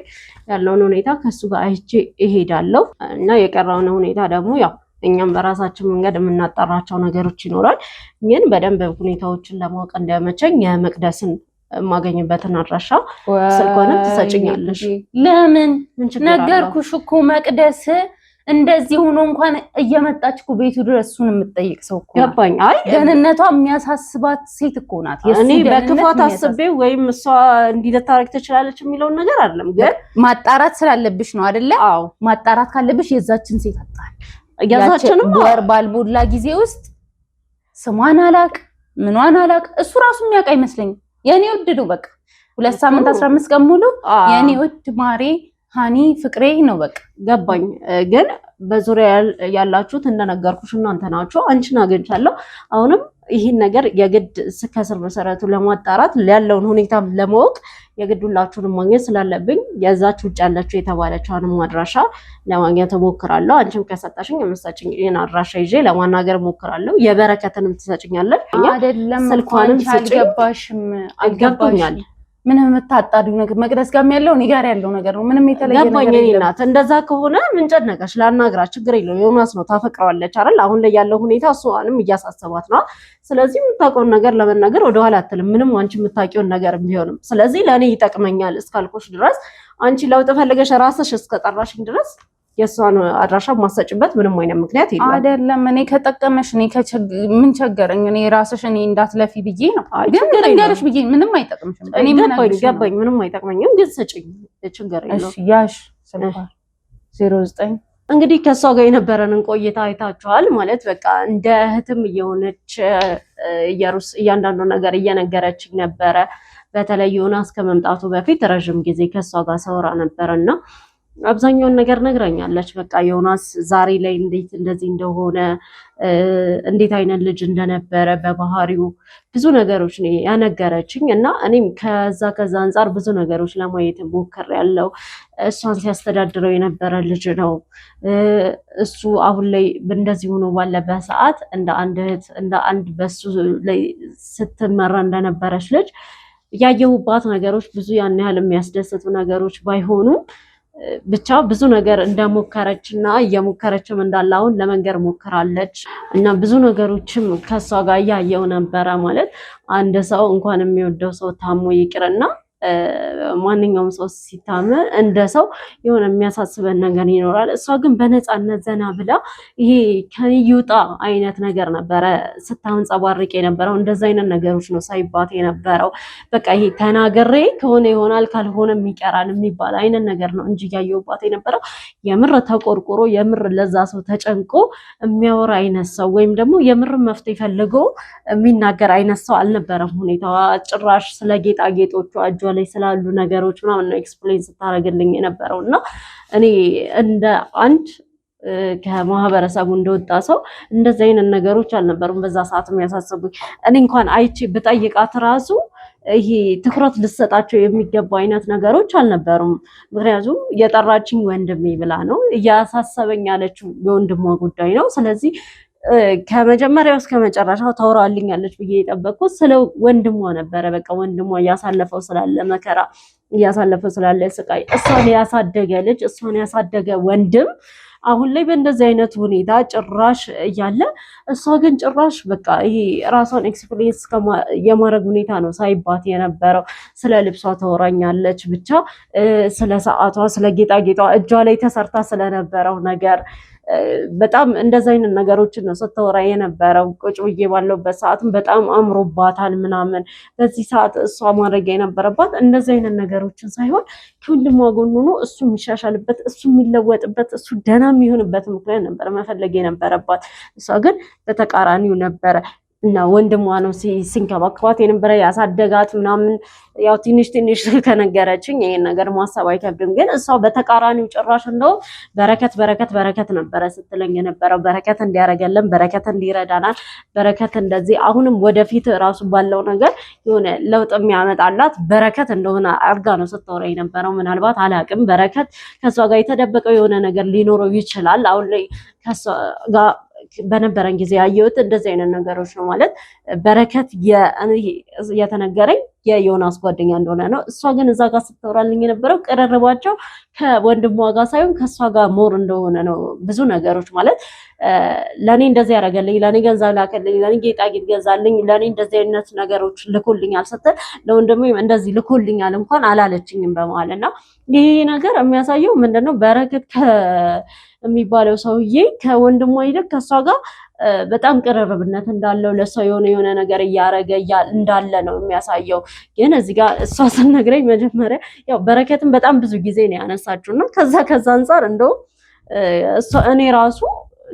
ያለውን ሁኔታ ከሱ ጋር አይቼ እሄዳለሁ እና የቀረውን ሁኔታ ደግሞ ያው እኛም በራሳችን መንገድ የምናጠራቸው ነገሮች ይኖራል። ግን በደንብ ሁኔታዎችን ለማወቅ እንዲያመቸኝ የመቅደስን የማገኝበትን አድራሻ ስልኮንም ትሰጭኛለሽ። ለምን ነገርኩሽ እኮ መቅደስ እንደዚህ ሆኖ እንኳን እየመጣች እኮ ቤቱ ድረስ እሱን የምትጠይቅ ሰው እኮ ገባኝ። አይ ደህንነቷ የሚያሳስባት ሴት እኮ ናት። እኔ በክፋት አስቤ ወይም እሷ እንዲህ ልታረግ ትችላለች የሚለውን ነገር አይደለም፣ ግን ማጣራት ስላለብሽ ነው አይደለ? አዎ ማጣራት ካለብሽ የዛችን ሴት አጣል ያዛችንም ወር ባልሞላ ጊዜ ውስጥ ስሟን አላቅ ምኗን አላቅ እሱ ራሱ የሚያውቅ አይመስለኝም። የኔ ውድ ነው በቃ 2 ሳምንት 15 ቀን ሙሉ የኔ ውድ ማሬ ሃኒ ፍቅሬ ነው በቃ ገባኝ። ግን በዙሪያ ያላችሁት እንደነገርኩሽ እናንተ ናችሁ። አንቺን አግኝቻለሁ። አሁንም ይህን ነገር የግድ ከስር መሰረቱ ለማጣራት ያለውን ሁኔታ ለማወቅ የግድ ሁላችሁንም ማግኘት ስላለብኝ የዛች ውጭ ያለችው የተባለችውንም አድራሻ ለማግኘት እሞክራለሁ። አንቺም ከሰጣሽኝ የምትሰጪኝን አድራሻ ይዤ ለማናገር እሞክራለሁ። የበረከትንም ትሰጪኛለሽ። አይደለም ስልኳንም አልገባኛል። ምንም የምታጣሪው ነገር መቅደስ ጋር ያለው እኔ ጋር ያለው ነገር ነው። ምንም የተለየ ነገር የለም። እንደዛ ከሆነ ምን ጨነቀሽ? ላናግራት፣ ችግር የለውም። ዮናስ ነው ታፈቅረዋለች አይደል? አሁን ላይ ያለው ሁኔታ እሷንም እያሳሰባት ነው። ስለዚህ የምታውቀውን ነገር ለመናገር ወደኋላ አትልም። ምንም አንቺ የምታውቂውን ነገር ቢሆንም ስለዚህ ለእኔ ይጠቅመኛል እስካልኩሽ ድረስ አንቺ ለውጥ ፈልገሽ ራስሽ እስከጠራሽኝ ድረስ የእሷን አድራሻ ማሰጭበት ምንም አይነት ምክንያት የለም። አይደለም እኔ ከጠቀመሽ እኔ ምን ቸገረኝ? እኔ ራስሽ እኔ እንዳትለፊ ብዬ ነው። ግን ነገርሽ ብዬ ምንም አይጠቅምሽም። እኔ ገባኝ፣ ምንም አይጠቅመኝም። ግን ስጭኝ፣ ችግር የለውም። እሺ ያሽ 09 እንግዲህ ከእሷ ጋር የነበረንን ቆይታ አይታችኋል። ማለት በቃ እንደ እህትም እየሆነች እያንዳንዱ ነገር እየነገረችኝ ነበረ። በተለይ ዮናስ ከመምጣቱ በፊት ረዥም ጊዜ ከእሷ ጋር ሰውራ ነበረና አብዛኛውን ነገር ነግራኛለች። በቃ ዮናስ ዛሬ ላይ እንዴት እንደዚህ እንደሆነ እንዴት አይነት ልጅ እንደነበረ በባህሪው ብዙ ነገሮች ነው ያነገረችኝ እና እኔም ከዛ አንጻር ብዙ ነገሮች ለማየት ሞክሬያለሁ። እሷን ሲያስተዳድረው የነበረ ልጅ ነው እሱ። አሁን ላይ እንደዚህ ሆኖ ባለበት ሰዓት እንደ አንድ እህት እንደ አንድ በሱ ላይ ስትመራ እንደነበረች ልጅ ያየሁባት ነገሮች ብዙ ያን ያህል የሚያስደስቱ ነገሮች ባይሆኑም ብቻ ብዙ ነገር እንደሞከረች እና እየሞከረችም እንዳለ አሁን ለመንገር ሞክራለች እና ብዙ ነገሮችም ከሷ ጋር እያየው ነበረ። ማለት አንድ ሰው እንኳን የሚወደው ሰው ታሞ ይቅርና ማንኛውም ሰው ሲታመም እንደ ሰው የሆነ የሚያሳስበን ነገር ይኖራል። እሷ ግን በነፃነት ዘና ብላ ይሄ ከይውጣ አይነት ነገር ነበረ ስታንጸባርቅ የነበረው። እንደዛ አይነት ነገሮች ነው ሳይባት የነበረው። በቃ ይሄ ተናግሬ ከሆነ ይሆናል ካልሆነም ይቀራል የሚባል አይነት ነገር ነው እንጂ ያየውባት የነበረው የምር ተቆርቆሮ የምር ለዛ ሰው ተጨንቆ የሚያወራ አይነት ሰው ወይም ደግሞ የምር መፍትሄ ፈልጎ የሚናገር አይነት ሰው አልነበረም። ሁኔታዋ ጭራሽ ስለ ጌጣጌጦቿ እጇ ላይ ስላሉ ነገሮች ምናምን ነው ኤክስፕሌን ስታደርግልኝ የነበረው እና እኔ እንደ አንድ ከማህበረሰቡ እንደወጣ ሰው እንደዚህ አይነት ነገሮች አልነበሩም በዛ ሰዓት የሚያሳስቡኝ። እኔ እንኳን አይቼ ብጠይቃት ራሱ ይሄ ትኩረት ልሰጣቸው የሚገባ አይነት ነገሮች አልነበሩም። ምክንያቱም የጠራችኝ ወንድሜ ብላ ነው እያሳሰበኝ ያለችው የወንድሟ ጉዳይ ነው። ስለዚህ ከመጀመሪያው እስከ መጨረሻው ታወራልኛለች ብዬ የጠበቅኩት ስለ ወንድሟ ነበረ። በቃ ወንድሟ እያሳለፈው ስላለ መከራ እያሳለፈው ስላለ ስቃይ እሷን ያሳደገ ልጅ እሷን ያሳደገ ወንድም አሁን ላይ በእንደዚህ አይነት ሁኔታ ጭራሽ እያለ እሷ ግን ጭራሽ በቃ ይሄ ራሷን ኤክስፕሬስ የማድረግ ሁኔታ ነው ሳይባት የነበረው። ስለ ልብሷ ታወራኛለች፣ ብቻ ስለ ሰዓቷ፣ ስለ ጌጣጌጧ፣ እጇ ላይ ተሰርታ ስለነበረው ነገር በጣም እንደዛ አይነት ነገሮችን ነው ስታወራ የነበረው። ቁጭ ብዬ ባለውበት ሰዓትም በጣም አምሮባታል ምናምን። በዚህ ሰዓት እሷ ማድረግ የነበረባት እንደዚ አይነት ነገሮችን ሳይሆን ከወንድሟ ጎን ሆኖ እሱ የሚሻሻልበት፣ እሱ የሚለወጥበት፣ እሱ ደህና የሚሆንበት ምክንያት ነበር መፈለግ የነበረባት። እሷ ግን በተቃራኒው ነበረ እና ወንድሟ ነው ሲንከባከባት የነበረ ያሳደጋት ምናምን ያው ትንሽ ከነገረችኝ ይሄን ነገር ማሰብ አይከብድም። ግን እሷ በተቃራኒው ጭራሽ እንደው በረከት ነበረ ስትለኝ የነበረው በረከት እንዲያረጋለን፣ በረከት እንዲረዳናል፣ በረከት እንደዚህ አሁንም ወደፊት ራሱ ባለው ነገር የሆነ ለውጥ የሚያመጣላት በረከት እንደሆነ አርጋ ነው ስትወራ የነበረው። ምናልባት አላቅም በረከት ከሷ ጋር የተደበቀው የሆነ ነገር ሊኖረው ይችላል። አሁን ላይ ከሷ ጋር በነበረን ጊዜ ያየሁት እንደዚህ አይነት ነገሮች ነው። ማለት በረከት የተነገረኝ የዮናስ ጓደኛ እንደሆነ ነው። እሷ ግን እዛ ጋር ስትወራልኝ የነበረው ቅርርባቸው ከወንድሟ ጋር ሳይሆን ከእሷ ጋር ሞር እንደሆነ ነው። ብዙ ነገሮች ማለት ለእኔ እንደዚህ ያደረገልኝ፣ ለእኔ ገንዘብ ላከልኝ፣ ለእኔ ጌጣጌጥ ገዛልኝ፣ ለእኔ እንደዚህ አይነት ነገሮች ልኮልኛል ስትል ለወንድሜ እንደዚህ ልኮልኛል እንኳን አላለችኝም በመሀል እና ይሄ ነገር የሚያሳየው ምንድነው በረከት የሚባለው ሰውዬ ከወንድሟ ይልቅ ከእሷ ጋር በጣም ቅርርብነት እንዳለው ለሷ የሆነ ነገር እያረገ እንዳለ ነው የሚያሳየው። ግን እዚህ ጋር እሷ ስነግረኝ መጀመሪያ ያው በረከትን በጣም ብዙ ጊዜ ነው ያነሳችው እና ከዛ አንፃር እንደው እኔ ራሱ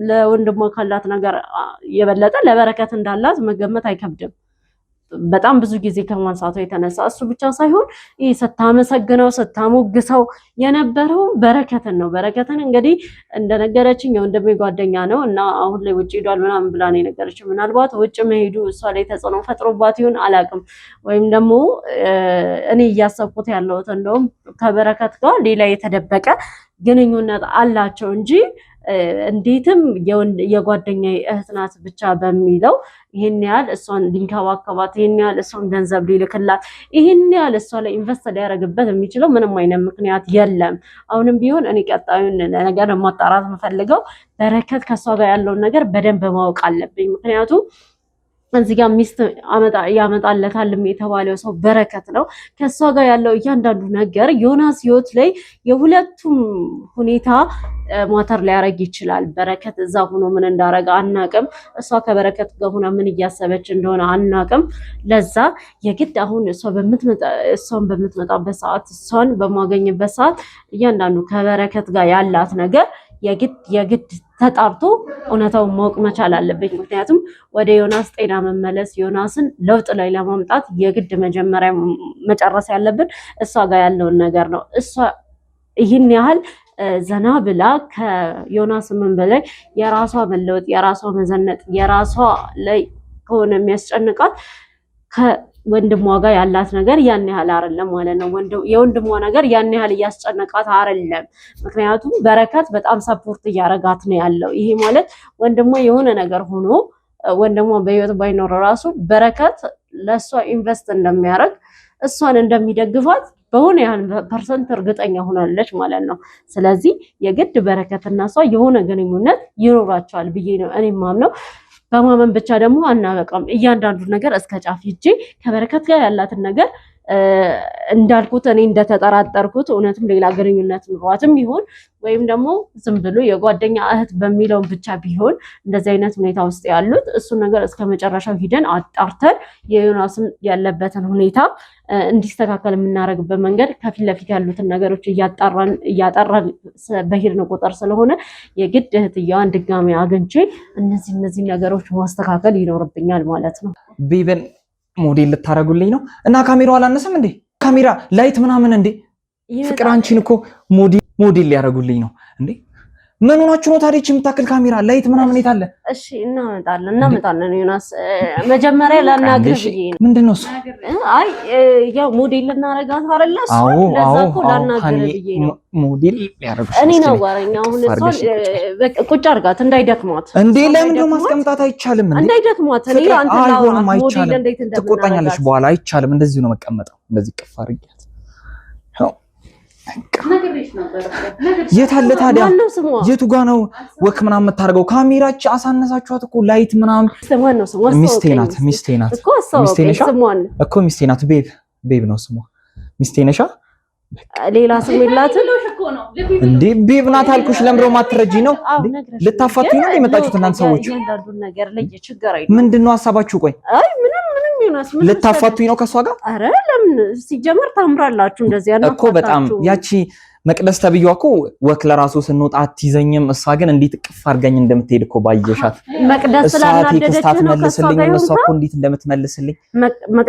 ለወንድሟ ካላት ነገር የበለጠ ለበረከት እንዳላት መገመት አይከብድም። በጣም ብዙ ጊዜ ከማንሳቱ የተነሳ እሱ ብቻ ሳይሆን ይህ ስታመሰግነው ስታሞግሰው የነበረው በረከትን ነው። በረከትን እንግዲህ እንደነገረችኝ የወንድሜ ጓደኛ ነው እና አሁን ላይ ውጭ ሄዷል ምናምን ብላ ነው የነገረችኝ። ምናልባት ውጭ መሄዱ እሷ ላይ ተጽዕኖ ፈጥሮባት ይሁን አላውቅም። ወይም ደግሞ እኔ እያሰብኩት ያለሁት እንደውም ከበረከት ጋር ሌላ የተደበቀ ግንኙነት አላቸው እንጂ እንዴትም የጓደኛ እህት ናት ብቻ በሚለው ይሄን ያህል እሷን ሊንከባከባት፣ ይሄን ያህል እሷን ገንዘብ ሊልክላት፣ ይሄን ያህል እሷ ላይ ኢንቨስት ሊያደርግበት የሚችለው ምንም አይነት ምክንያት የለም። አሁንም ቢሆን እኔ ቀጣዩን ነገር ማጣራት የምፈልገው በረከት ከእሷ ጋር ያለውን ነገር በደንብ ማወቅ አለብኝ። ምክንያቱም እዚህ ጋር ሚስት ያመጣለታል የተባለው ሰው በረከት ነው። ከእሷ ጋር ያለው እያንዳንዱ ነገር ዮናስ ህይወት ላይ የሁለቱም ሁኔታ ማተር ሊያደርግ ይችላል። በረከት እዛ ሆኖ ምን እንዳረገ አናቅም። እሷ ከበረከት ጋር ሆና ምን እያሰበች እንደሆነ አናቅም። ለዛ የግድ አሁን እሷን በምትመጣበት ሰዓት፣ እሷን በማገኝበት ሰዓት እያንዳንዱ ከበረከት ጋር ያላት ነገር የግድ ተጣርቶ እውነታውን ማወቅ መቻል አለብኝ። ምክንያቱም ወደ ዮናስ ጤና መመለስ፣ ዮናስን ለውጥ ላይ ለማምጣት የግድ መጀመሪያ መጨረስ ያለብን እሷ ጋር ያለውን ነገር ነው። እሷ ይህን ያህል ዘና ብላ ከዮናስ ምን በላይ የራሷ መለወጥ፣ የራሷ መዘነጥ፣ የራሷ ላይ ከሆነ የሚያስጨንቃት ወንድሟ ጋር ያላት ነገር ያን ያህል አይደለም ማለት ነው። የወንድሟ ነገር ያን ያህል እያስጨነቃት አይደለም። ምክንያቱም በረከት በጣም ሰፖርት እያረጋት ነው ያለው። ይሄ ማለት ወንድሟ የሆነ ነገር ሆኖ ወንድሟ በህይወት ባይኖር ራሱ በረከት ለእሷ ኢንቨስት እንደሚያደርግ እሷን እንደሚደግፋት በሆነ ያህል ፐርሰንት እርግጠኛ ሆናለች ማለት ነው። ስለዚህ የግድ በረከትና እሷ የሆነ ግንኙነት ይኖራቸዋል ብዬ ነው እኔ የማምነው። በማመን ብቻ ደግሞ አናበቃም። እያንዳንዱ ነገር እስከ ጫፍ ሂጄ ከበረከት ጋር ያላትን ነገር እንዳልኩት እኔ እንደተጠራጠርኩት እውነትም ሌላ ግንኙነት ኑሯትም ይሆን ወይም ደግሞ ዝም ብሎ የጓደኛ እህት በሚለው ብቻ ቢሆን እንደዚህ አይነት ሁኔታ ውስጥ ያሉት እሱን ነገር እስከ መጨረሻው ሂደን አጣርተን የዮናስን ያለበትን ሁኔታ እንዲስተካከል የምናደርግበት መንገድ ከፊት ለፊት ያሉትን ነገሮች እያጠራን በሄድን ቁጥር ስለሆነ የግድ እህትየዋን ድጋሚ አግኝቼ እነዚህ ነገሮች ማስተካከል ይኖርብኛል ማለት ነው። ቢበን ሞዴል ልታረጉልኝ ነው እና ካሜራው አላነሰም እንዴ? ካሜራ ላይት ምናምን እንዴ? ፍቅር አንቺን እኮ ሞዴል ሊያረጉልኝ ነው እንዴ? ምን ሆናችሁ ነው ታዲያ? የምታክል ካሜራ ላይት ምናምን የታለ? እሺ እናመጣለን። ዮናስ መጀመሪያ ላናግር ብዬ ነው። ምንድነው እሱ? አይ ያው ሞዴል ልናረጋት አይደለ? እሱ ለዛ እኮ ላናግር ብዬ ነው። ሞዴል ሊያረጉሽ እኔ ነው ወረኛ። አሁን እሷን በቃ ቁጭ አርጋት እንዳይደክማት እንዴ። ለምን ነው ማስቀምጣት? አይቻልም እንዴ? እንዳይደክማት እኔ አንተ ላውራ ሞዴል እንዴት እንደምናረጋት ትቆጣኛለሽ። በኋላ አይቻልም። እንደዚህ ነው መቀመጠው። እንደዚህ ቅፍ አርጊያት። የት አለ ታዲያ? የቱ ጋ ነው ወክ ምናምን የምታደርገው? ካሜራች አሳነሳችኋት እኮ ላይት ምናምን። ሚስቴ ናት እኮ ሚስቴ ናት። ቤብ ነው ስሟ። ሚስቴ ነሻ? ሌላ ስም የላትም እንዴ? ቤብ ናት አልኩሽ። ለምሮ ማትረጂ ነው? ልታፋቱኝ ነው የመጣችሁት እናንተ ሰዎች? ምንድነው ሀሳባችሁ? ቆይ ልታፋቱኝ ነው ከሷ ጋር? አረ ለምን? ሲጀመር ታምራላችሁ እንደዚህ ያለው እኮ በጣም ያቺ መቅደስ ተብዬዋ እኮ ወክ ለራሱ ስንወጣ አትይዘኝም። እሷ ግን እንዴት ቅፍ አድርገኝ እንደምትሄድ እኮ ባየሻት። መቅደስ ስላናደደች ነው ከሷ ጋር እሷ እኮ እንዴት እንደምትመልስልኝ።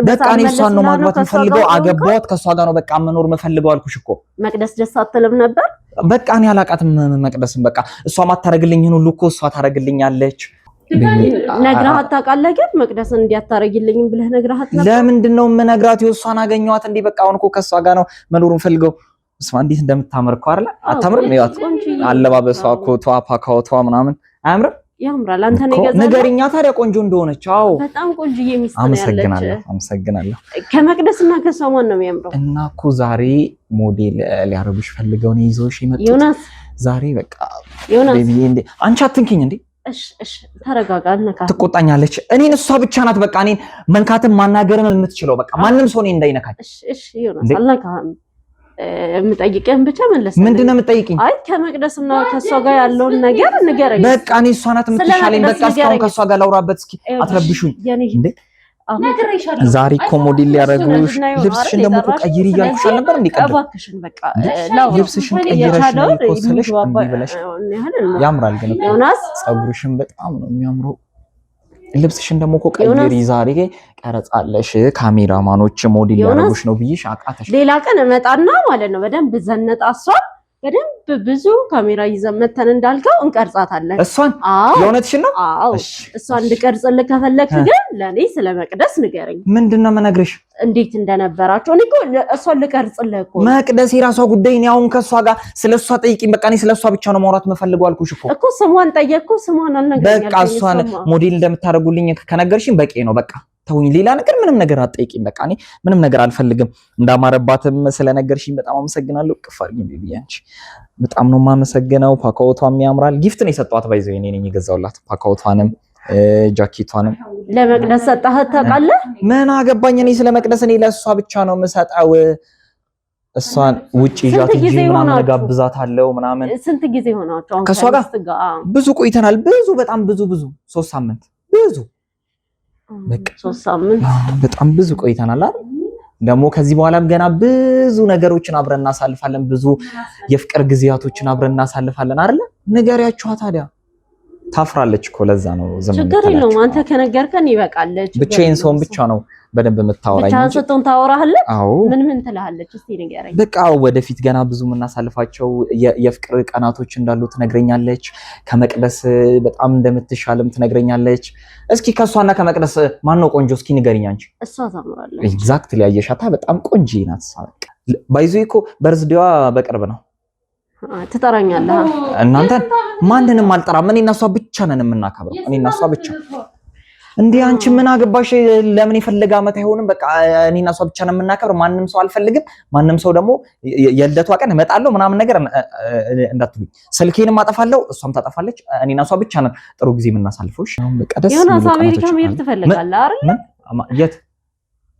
በቃ እኔ እሷን ነው ማግባት የምፈልገው። አገባኋት፣ ከሷ ጋር ነው በቃ መኖር የምፈልገው አልኩሽ እኮ። መቅደስ ደስ አትልም ነበር? በቃ እኔ አላቃትም መቅደስን። በቃ እሷ ማታረግልኝን ሁሉ እኮ እሷ ታረግልኛለች። ነግረሃት ታውቃለህ? ግን መቅደስን እንዲያታረግልኝም ብለህ ነግረሃት ነበር? ለምንድን ነው የምነግራት? የእሷን አገኘኋት እንዴ በቃ አሁን እኮ ከሷ ጋር ነው መኖር የምፈልገው። እሷ እንዴት እንደምታምር እኮ አይደል? አታምርም? ይዋት አለባበሷ፣ ኮቷ፣ ፓካውቷ ምናምን አያምርም? ያምራል። አንተ ነው የገዛኸው? ንገሪኛ ታዲያ ቆንጆ እንደሆነች። አዎ በጣም ቆንጆዬ ሚስት ነው ያለች። አመሰግናለሁ። ከመቅደስና ከሷ ማን ነው የሚያምረው? እና እኮ ዛሬ ሞዴል ሊያረጉሽ ፈልገው ነው ይዘውሽ የመጡት። ዮናስ ዛሬ በቃ ዮናስ ቤቢ እንዴ አንቺ አትንኪኝ እንዴ። እሺ ተረጋጋ። ነካ ትቆጣኛለች። እኔን እሷ ብቻ ናት በቃ እኔን መንካትም ማናገርም የምትችለው። በቃ ማንም ሰው እኔን እንዳይነካኝ። እሺ ዮናስ አልነካህም። የምጠይቅህን ብቻ መለስ። ምንድነው የምጠይቅኝ? አይ ከመቅደስና ከሷ ጋር ያለውን ነገር ንገረኝ። በቃ እኔ እሷ ናት የምትሻለኝ። በቃ እስካሁን ከሷ ጋር ላውራበት። እስኪ አትረብሹኝ እንዴ። ዛሬ እኮ ሞዴል ሊያረጉሽ ልብስሽን ደግሞ እኮ ቀይሪ እያልኩሽ አልነበር እንዴ? ቀደም እባክሽን በቃ ልብስሽን ቀይረሽ ነው ኮሰለሽ እንዴ ብለሽ ያምራል። ግን ዮናስ ፀጉርሽን በጣም ነው የሚያምረው። ልብስሽን ደግሞ እኮ ቀይሪ። ዛሬ ቀረጻለሽ፣ ካሜራማኖች ሞዴል ሊያረጉሽ ነው ብዬሽ አቃተሽ። ሌላ ቀን እመጣና ማለት ነው በደንብ ዘነጣ እሷን በደንብ ብዙ ካሜራ ይዘን መተን እንዳልከው እንቀርጻታለን። እሷን የእውነትሽን ነው? አዎ እሷን እንድቀርጽልህ ከፈለክ ግን ለኔ ስለ መቅደስ ንገረኝ። ምንድነው የምነግርሽ? እንዴት እንደነበራቸው እኔ እኮ እሷን ልቀርጽልህ እኮ። መቅደስ የራሷ ጉዳይ ነው። አሁን ከሷ ጋር ስለሷ ጠይቂኝ። በቃ እኔ ስለሷ ብቻ ነው ማውራት የምፈልገው አልኩሽ እኮ። ስሟን ጠየቅኩ፣ ስሟን አልነገረኝም። በቃ እሷን ሞዴል እንደምታደርጉልኝ ከነገርሽኝ በቂ ነው። በቃ ተውኝ። ሌላ ነገር ምንም ነገር አትጠይቂኝ። በቃ እኔ ምንም ነገር አልፈልግም። እንዳማረባትም ስለነገርሽኝ በጣም አመሰግናለሁ። ቅፍ አድርጊኝ ቤቢ። አንቺ በጣም ነው የማመሰግነው። ፓካውቷም ያምራል። ጊፍት ነው የሰጧት። ባይዘው እኔ ነኝ የገዛውላት ፓካውቷንም ጃኬቷንም። ለመቅደስ ሰጣህ ታውቃለህ? ምን አገባኝ እኔ ስለ መቅደስ። እኔ ለእሷ ብቻ ነው የምሰጠው። እሷን ውጪ ይዣት እንጂ ምናምን ጋብዛታለሁ ምናምን። ስንት ጊዜ ሆናችሁ አሁን ከሷ ጋር? ብዙ ቆይተናል። ብዙ በጣም ብዙ 3 ሳምንት ብዙ በቃ 3 ሳምንት በጣም ብዙ ቆይተናል አይደል? ደግሞ ከዚህ በኋላም ገና ብዙ ነገሮችን አብረን እናሳልፋለን። ብዙ የፍቅር ጊዜያቶችን አብረን እናሳልፋለን አይደል? ንገሪያችኋ ታዲያ። ታፍራለች እኮ ለዛ ነው ዝም ብለሽ። ችግር የለውም አንተ ከነገርከን ይበቃለች። ብቻዬን ሰውን ብቻ ነው በደንብ የምታወራኝ እንጂ። ብቻ ሰጥቶን ታወራለች። አዎ ምን ትልሃለች? እስቲ ንገረኝ። በቃ ወደፊት ገና ብዙ የምናሳልፋቸው የፍቅር ቀናቶች እንዳሉ ትነግረኛለች። ከመቅደስ በጣም እንደምትሻልም ትነግረኛለች። እስኪ ከሷና ከመቅደስ ማን ነው ቆንጆ? እስኪ ንገሪኝ አንቺ። እሷ ታምራለች። ኤግዛክትሊ ያየሻታ በጣም ቆንጆ ናት። በቃ ባይዙ እኮ በርዝዴዋ በቅርብ ነው። ትጠራኛለህ? እናንተን ማንንም አልጠራም። እኔ እና እሷ ብቻ ነን የምናከብረው። እኔ እና እሷ ብቻ። እንዴ አንቺ ምን አገባሽ? ለምን የፈለገ አመት አይሆንም? በቃ እኔ እና እሷ ብቻ ነን የምናከብረው። ማንንም ሰው አልፈልግም። ማንንም ሰው ደግሞ የልደቷ ቀን እመጣለሁ ምናምን ነገር እንዳትሉኝ። ስልኬንም አጠፋለሁ፣ እሷም ታጠፋለች። እኔ እና እሷ ብቻ ነን ጥሩ ጊዜ የምናሳልፈው። በቃ ደስ ይላል። ዮናስ አሜሪካ መሄድ ትፈልጋለህ አይደል? የት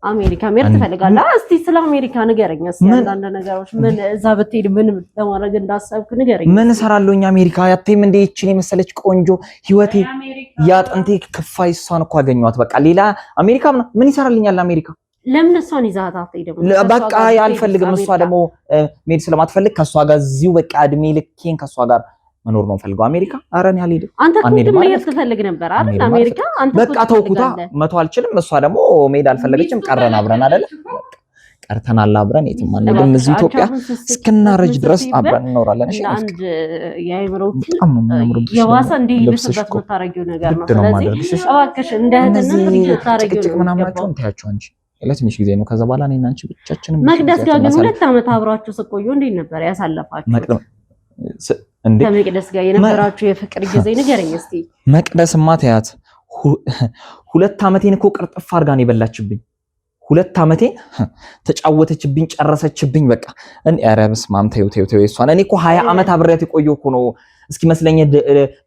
አሜሪካ መሄድ ትፈልጋለህ? እስቲ ስለ አሜሪካ ንገረኝ። እስቲ አንዳንድ ነገሮች ምን እዛ ብትሄድ ምን ለማድረግ እንዳሰብክ ንገረኝ። ምን እሰራለሁኝ አሜሪካ? ያቴም እንደ ይቺን የመሰለች ቆንጆ ህይወቴ ያጥንቴ ክፋይ እሷን እኮ አገኘኋት። በቃ ሌላ አሜሪካ ምን ይሰራልኛል አሜሪካ? ለምን እሷን ይዛት አትሄድም? በቃ አልፈልግም። እሷ ደግሞ መሄድ ስለማትፈልግ ከሷ ጋር እዚሁ በቃ እድሜ ልኬን ከሷ ጋር መኖር ነው ፈልገው አሜሪካ። ኧረ እኔ አልሄድም። አንተ እኮ መሄድ ትፈልግ ነበር አይደል አሜሪካ? አንተ በቃ ተውኩታ። መተው አልችልም። እሷ ደግሞ መሄድ አልፈለገችም። ቀረን አብረን አይደል? ቀርተናል አብረን። የትም አንሄድም። እዚህ ኢትዮጵያ እስክናረጅ ድረስ አብረን እንኖራለን። እሺ አንድ የአይምሮ የዋሳ እንደ ይልስበት የምታረጊው ነገር ነው። ስለዚህ እባክሽ እንደ እህትነት ልታረጊው ነው ምናምናቸው እንታያቸው እንጂ ለትንሽ ጊዜ ነው። ከዛ በኋላ እኔና አንቺ ብቻችንም። መቅደስ ጋር ግን 2 ዓመት አብራችሁ ስቆዩ እንዴት ነበር ያሳለፋችሁ? ከመቅደስ ጋር የነበራችሁ የፍቅር ጊዜ ንገረኝ እስቲ። መቅደስማ ተያት 2 ዓመቴን እኮ ቅርጥፍ አድርጋ ነው የበላችብኝ። 2 ዓመቴን ተጫወተችብኝ፣ ጨረሰችብኝ። በቃ ኧረ በስመ አብ ተይው እሷን። እኔ እኮ 20 ዓመት አብሬያት የቆየሁ እኮ ነው እስኪ መስለኝ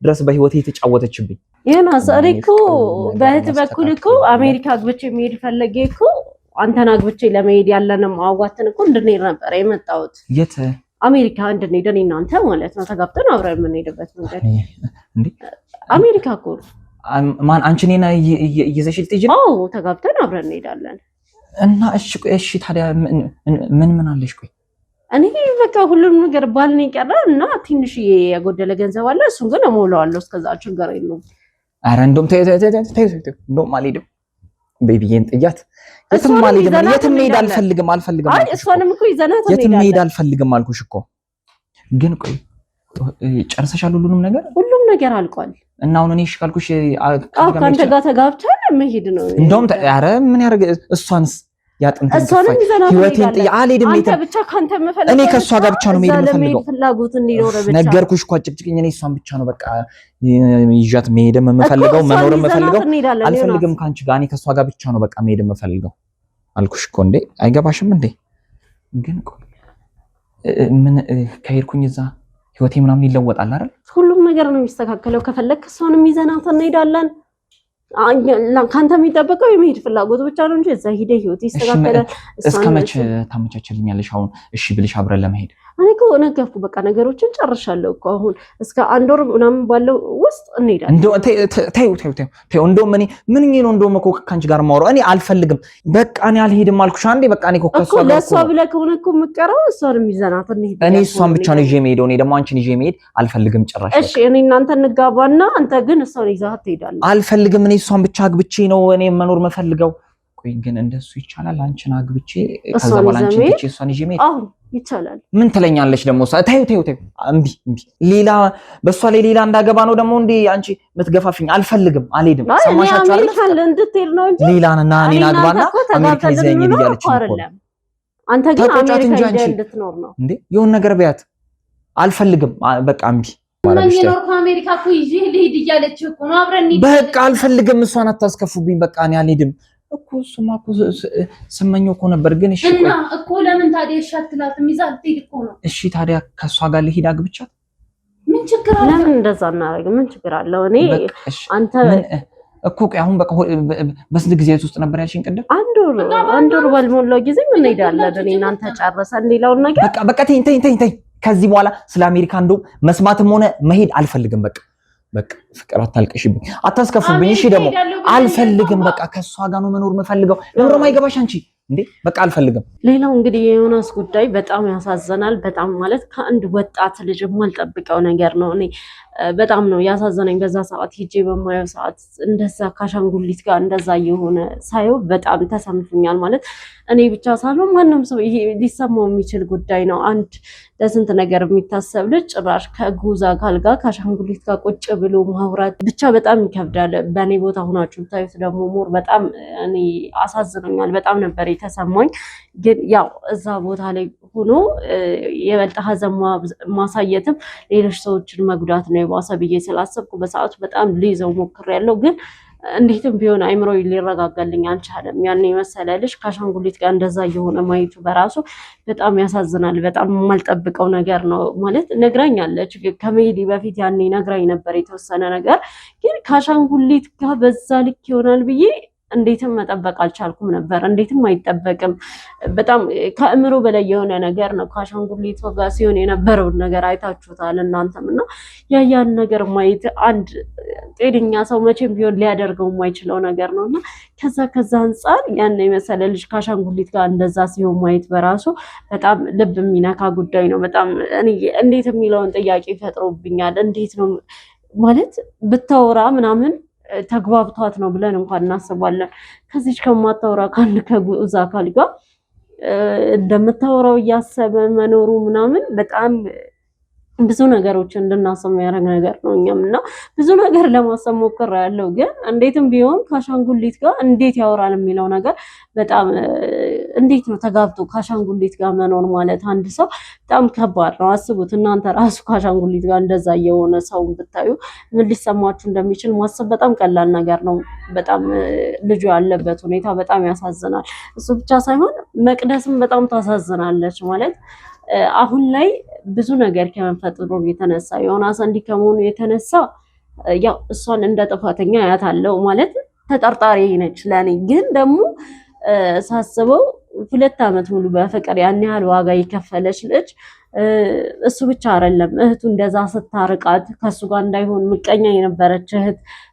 ድረስ በህይወቴ የተጫወተችብኝ። ዮናስ እኔ እኮ በእህት በኩል እኮ አሜሪካ አግብቼ መሄድ ፈለጌ እኮ አንተን አግብቼ ለመሄድ ያለንም አዋትን እኮ እንድንሄድ ነበር የመጣሁት። የት? አሜሪካ እንድንሄድ እኔ እና አንተ ማለት ነው። ተጋብተን አብረን የምንሄድበት መንገድ እንዴ አሜሪካ እኮ። ማን አንቺ ነና ይዘሽ ልትሄጂ ነው? አዎ ተጋብተን አብረን እንሄዳለን። እና እሺ ታዲያ ምን አለሽ? ቆይ እኔ በቃ ሁሉም ነገር ባልን ይቀራ እና ትንሽ የጎደለ ገንዘብ አለ እሱን ግን እሞላዋለሁ እስከዛ ችግር የለውም። ኧረ እንደውም እንደውም አልሄድም ቤቢዬን ጥያት የትም አልሄድም። የትም መሄድ አልፈልግም አይ እሷንም እኮ ይዘናት የትም መሄድ አልፈልግም አልኩሽ እኮ። ግን ቆይ ጨርሰሻል? ሁሉም ነገር አልቋል። እና አሁን እኔ እሺ ካልኩሽ ከአንተ ጋር ተጋብተን መሄድ ነው። እንደውም ኧረ ምን ያደርግ እሷንስ ያጥንት ህይወቴን አልሄድም። እኔ ከእሷ ጋር ብቻ ነው መሄድ የምፈልገው። ነገርኩሽ እኮ አጭቅጭቅኝ። እኔ እሷን ብቻ ነው በቃ ይዣት መሄድ የምፈልገው መኖር የምፈልገው። አልፈልግም ከአንቺ ጋር። እኔ ከእሷ ጋር ብቻ ነው በቃ መሄድ የምፈልገው አልኩሽ እኮ። እንዴ አይገባሽም እንዴ? ግን ምን ከሄድኩኝ እዛ ህይወቴ ምናምን ይለወጣል አይደል? ሁሉም ነገር ነው የሚስተካከለው። ከፈለክ እሷንም ይዘናት እንሄዳለን። ካንተ የሚጠበቀው የመሄድ ፍላጎት ብቻ ነው እንጂ እዛ ሂደህ ህይወት ይስተካከላል። እስከ መቼ ታመቻችልኛለሽ አሁን? እሺ ብልሽ አብረን ለመሄድ እኔ እኮ ነገርኩህ። በቃ ነገሮችን ጨርሻለሁ እኮ አሁን እስከ 1 ወር ምናምን ባለው ውስጥ እንሄዳለን። እንደው ተይው እንደው ምን ነው እንደውም እኮ ከአንቺ ጋር ማውራው እኔ አልፈልግም። በቃ እኔ አልሄድም አልኩሽ አንዴ። በቃ እኔ እኮ ከሷ ጋር ለሷ ብለህ ከሆነ እኮ የምትቀረው እሷንም ይዘናት እንሂድ። እኔ እሷን ብቻ ነው ይዤ የምሄደው። እኔ ደግሞ አንቺን ይዤ መሄድ አልፈልግም ጭራሽ። እሺ እኔ እናንተ እንጋባና አንተ ግን እሷን ይዘሃት ትሄዳለህ። አልፈልግም። እኔ እሷን ብቻ አግብቼ ነው እኔ መኖር መፈልገው። ቆይ ግን እንደሱ ይቻላል? አንቺን አግብቼ ከዛ በኋላ አንቺን ትቼ እሷን ይዤ መሄድ ይቻላል? ምን ትለኛለች ደግሞ? ተይው እምቢ። ሌላ በሷ ላይ ሌላ እንዳገባ ነው ደግሞ እንዴ አንቺ የምትገፋፍኝ? አልፈልግም፣ አልሄድም። ሰማሻችሁ አይደል? እንድትሄድ ነው እንጂ ሌላና እኔን አግባና አሜሪካ ይዘኝ እያለች ነው። አንተ ግን አሜሪካ ሄደህ እንድትኖር ነው እንዴ? የሆነ ነገር ቢያት አልፈልግም፣ በቃ እምቢ። ማንኛውም ከአሜሪካ እኮ ይዤ ልሂድ እያለች እኮ ነው። አብረን እንሂድ። በቃ አልፈልግም፣ እሷን አታስከፉብኝ። በቃ እኔ አልሄድም እኮ እሱማ እኮ ስመኘው እኮ ነበር። ግን እሺ እና እኮ ለምን ታዲያ እሺ አትላትም? ይዛ ልትሄድ እኮ ነው። እሺ ታዲያ ከእሷ ጋር ልሂድ አግብቻት? ምን ችግር አለ? ለምን እንደዛ እናደርግ? ምን ችግር አለው? እኔ አንተ እኮ አሁን በቃ በስንት ጊዜ ውስጥ ነበር ያልሽኝ ቅድም? አንድ ወር ባልሞላው ጊዜ ምን እንሄዳለን? እኔ እናንተ ጨርሰን ሌላውን ነገር በቃ ተይ። ከዚህ በኋላ ስለ አሜሪካ እንደው መስማትም ሆነ መሄድ አልፈልግም። በቃ ፍቅር አታልቅሽብኝ፣ አታስከፉብኝ። እሺ ደግሞ አልፈልግም። በቃ ከሷ ጋር ነው መኖር የምፈልገው። ለምን ማይገባሽ አንቺ እንዴ? በቃ አልፈልግም። ሌላው እንግዲህ የዮናስ ጉዳይ በጣም ያሳዘናል። በጣም ማለት ከአንድ ወጣት ልጅ የማልጠብቀው ነገር ነው። እኔ በጣም ነው ያሳዘነኝ። በዛ ሰዓት ሂጄ በማየው ሰዓት እንደዛ ካሻንጉሊት ጋር እንደዛ የሆነ ሳየው በጣም ተሰምቶኛል። ማለት እኔ ብቻ ሳልሆን ማንም ሰው ይሄ ሊሰማው የሚችል ጉዳይ ነው። አንድ ለስንት ነገር የሚታሰብ ልጅ ጭራሽ ከጉዛ አካል ጋር ካሻንጉሊት ጋር ቁጭ ብሎ ማውራት ብቻ በጣም ይከብዳል። በእኔ ቦታ ሆናችሁ ታዩት ደግሞ ሞር በጣም እኔ አሳዝኖኛል። በጣም ነበር የተሰማኝ። ግን ያው እዛ ቦታ ላይ ሆኖ የበለጠ ሀዘን ማሳየትም ሌሎች ሰዎችን መጉዳት ነው የባሰ ብዬ ስላሰብኩ በሰዓቱ በጣም ልይዘው ሞክሬያለሁ። ግን እንዴትም ቢሆን አይምሮ ሊረጋጋልኝ አልቻለም። ያን የመሰለ ልጅ ከአሻንጉሊት ጋር እንደዛ እየሆነ ማየቱ በራሱ በጣም ያሳዝናል። በጣም የማልጠብቀው ነገር ነው። ማለት ነግራኛለች ከመሄዴ በፊት ያኔ ነግራኝ ነበር የተወሰነ ነገር። ግን ከአሻንጉሊት ጋር በዛ ልክ ይሆናል ብዬ እንዴትም መጠበቅ አልቻልኩም ነበር። እንዴትም አይጠበቅም። በጣም ከአእምሮ በላይ የሆነ ነገር ነው። ከአሻንጉሊት ጋር ሲሆን የነበረውን ነገር አይታችሁታል እናንተም እና ያን ነገር ማየት አንድ ጤነኛ ሰው መቼም ቢሆን ሊያደርገው የማይችለው ነገር ነው እና ከዛ አንጻር ያን የመሰለ ልጅ ከአሻንጉሊት ጋር እንደዛ ሲሆን ማየት በራሱ በጣም ልብ የሚነካ ጉዳይ ነው። በጣም እንዴት የሚለውን ጥያቄ ፈጥሮብኛል። እንዴት ነው ማለት ብታወራ ምናምን ተግባብቷት ነው ብለን እንኳን እናስባለን። ከዚች ከማታወራ ከአንድ ከጉዛ አካል ጋር እንደምታወራው እያሰበ መኖሩ ምናምን በጣም ብዙ ነገሮችን እንድናስብ የሚያደርግ ነገር ነው። እኛም እና ብዙ ነገር ለማሰብ ሞክሬያለሁ። ግን እንዴትም ቢሆን ከአሻንጉሊት ጋር እንዴት ያወራል የሚለው ነገር በጣም እንዴት ነው ተጋብቶ ከአሻንጉሊት ጋር መኖር ማለት አንድ ሰው በጣም ከባድ ነው። አስቡት እናንተ ራሱ ከአሻንጉሊት ጋር እንደዛ የሆነ ሰው ብታዩ ምን ሊሰማችሁ እንደሚችል ማሰብ በጣም ቀላል ነገር ነው። በጣም ልጁ ያለበት ሁኔታ በጣም ያሳዝናል። እሱ ብቻ ሳይሆን መቅደስም በጣም ታሳዝናለች። ማለት አሁን ላይ ብዙ ነገር ከመፈጠሩ የተነሳ ዮናስ እንዲህ ከመሆኑ የተነሳ ያው እሷን እንደ ጥፋተኛ አያታለሁ። ማለት ተጠርጣሪ ነች ለኔ። ግን ደግሞ ሳስበው 2 ዓመት ሙሉ በፍቅር ያን ያህል ዋጋ የከፈለች ልጅ እሱ ብቻ አይደለም እህቱ እንደዛ ስታርቃት ከሱ ጋር እንዳይሆን ምቀኛ የነበረች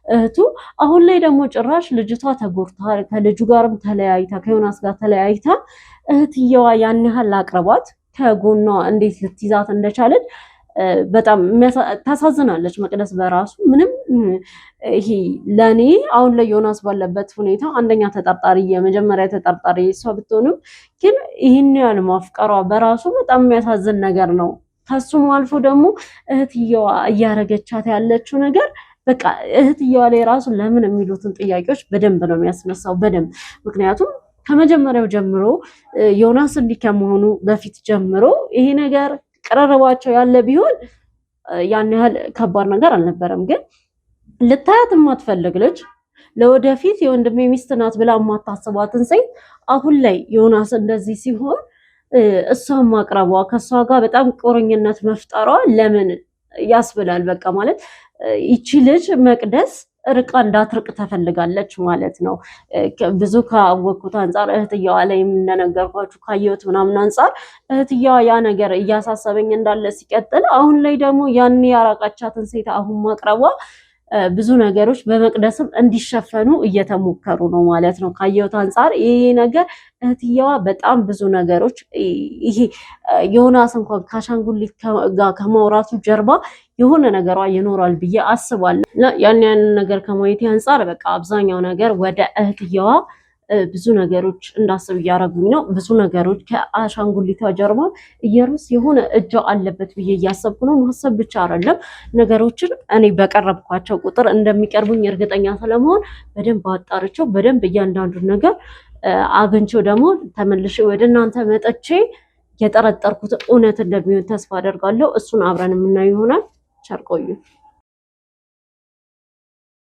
እህቱ አሁን ላይ ደግሞ ጭራሽ ልጅቷ ተጎድታ ከልጁ ጋርም ተለያይታ ከዮናስ ጋር ተለያይታ እህትየዋ ያን ያህል አቅርቧት ከጎኗ እንዴት ልትይዛት እንደቻለች በጣም ታሳዝናለች። መቅደስ በራሱ ምንም ይሄ ለኔ አሁን ላይ ዮናስ ባለበት ሁኔታ አንደኛ ተጠርጣሪ የመጀመሪያ ተጠርጣሪ እሷ ብትሆንም ግን ይህን ያህል ማፍቀሯ በራሱ በጣም የሚያሳዝን ነገር ነው። ከሱም አልፎ ደግሞ እህትየዋ እያረገቻት ያለችው ነገር በቃ እህትየዋ ላይ ራሱ ለምን የሚሉትን ጥያቄዎች በደንብ ነው የሚያስነሳው በደንብ ምክንያቱም ከመጀመሪያው ጀምሮ ዮናስ እንዲህ ከመሆኑ በፊት ጀምሮ ይሄ ነገር ቀረረባቸው ያለ ቢሆን ያን ያህል ከባድ ነገር አልነበረም። ግን ልታያት የማትፈልግ ልጅ ለወደፊት የወንድሜ ሚስት ናት ብላ የማታስባትን ሴት አሁን ላይ ዮናስ እንደዚህ ሲሆን እሷን ማቅረቧ ከእሷ ጋር በጣም ቁርኝነት መፍጠሯ ለምን ያስብላል። በቃ ማለት ይቺ ልጅ መቅደስ ርቃ እንዳትርቅ ተፈልጋለች ማለት ነው። ብዙ ካወቅኩት አንጻር እህትየዋ ላይ እንደነገርኳችሁ ካየሁት ምናምን አንጻር እህትየዋ ያ ነገር እያሳሰበኝ እንዳለ ሲቀጥል፣ አሁን ላይ ደግሞ ያን ያራቃቻትን ሴት አሁን ማቅረቧ ብዙ ነገሮች በመቅደስም እንዲሸፈኑ እየተሞከሩ ነው ማለት ነው። ካየሁት አንጻር ይሄ ነገር እህትየዋ በጣም ብዙ ነገሮች ይሄ ዮናስ እንኳን ከአሻንጉሊት ጋር ከማውራቱ ጀርባ የሆነ ነገሯ ይኖራል ብዬ አስባለሁ። ያን ነገር ከማየቴ አንጻር በቃ አብዛኛው ነገር ወደ እህትየዋ ብዙ ነገሮች እንዳስብ እያደረጉኝ ነው። ብዙ ነገሮች ከአሻንጉሊቷ ጀርባ እየሩስ የሆነ እጇ አለበት ብዬ እያሰብኩ ነው። ማሰብ ብቻ አይደለም ነገሮችን እኔ በቀረብኳቸው ቁጥር እንደሚቀርቡኝ እርግጠኛ ስለመሆን በደንብ አጣርቸው በደንብ እያንዳንዱን ነገር አግኝቼው ደግሞ ተመልሼ ወደ እናንተ መጥቼ የጠረጠርኩት እውነት እንደሚሆን ተስፋ አደርጋለሁ። እሱን አብረን የምናየው ይሆናል። ቸር ቆዩ።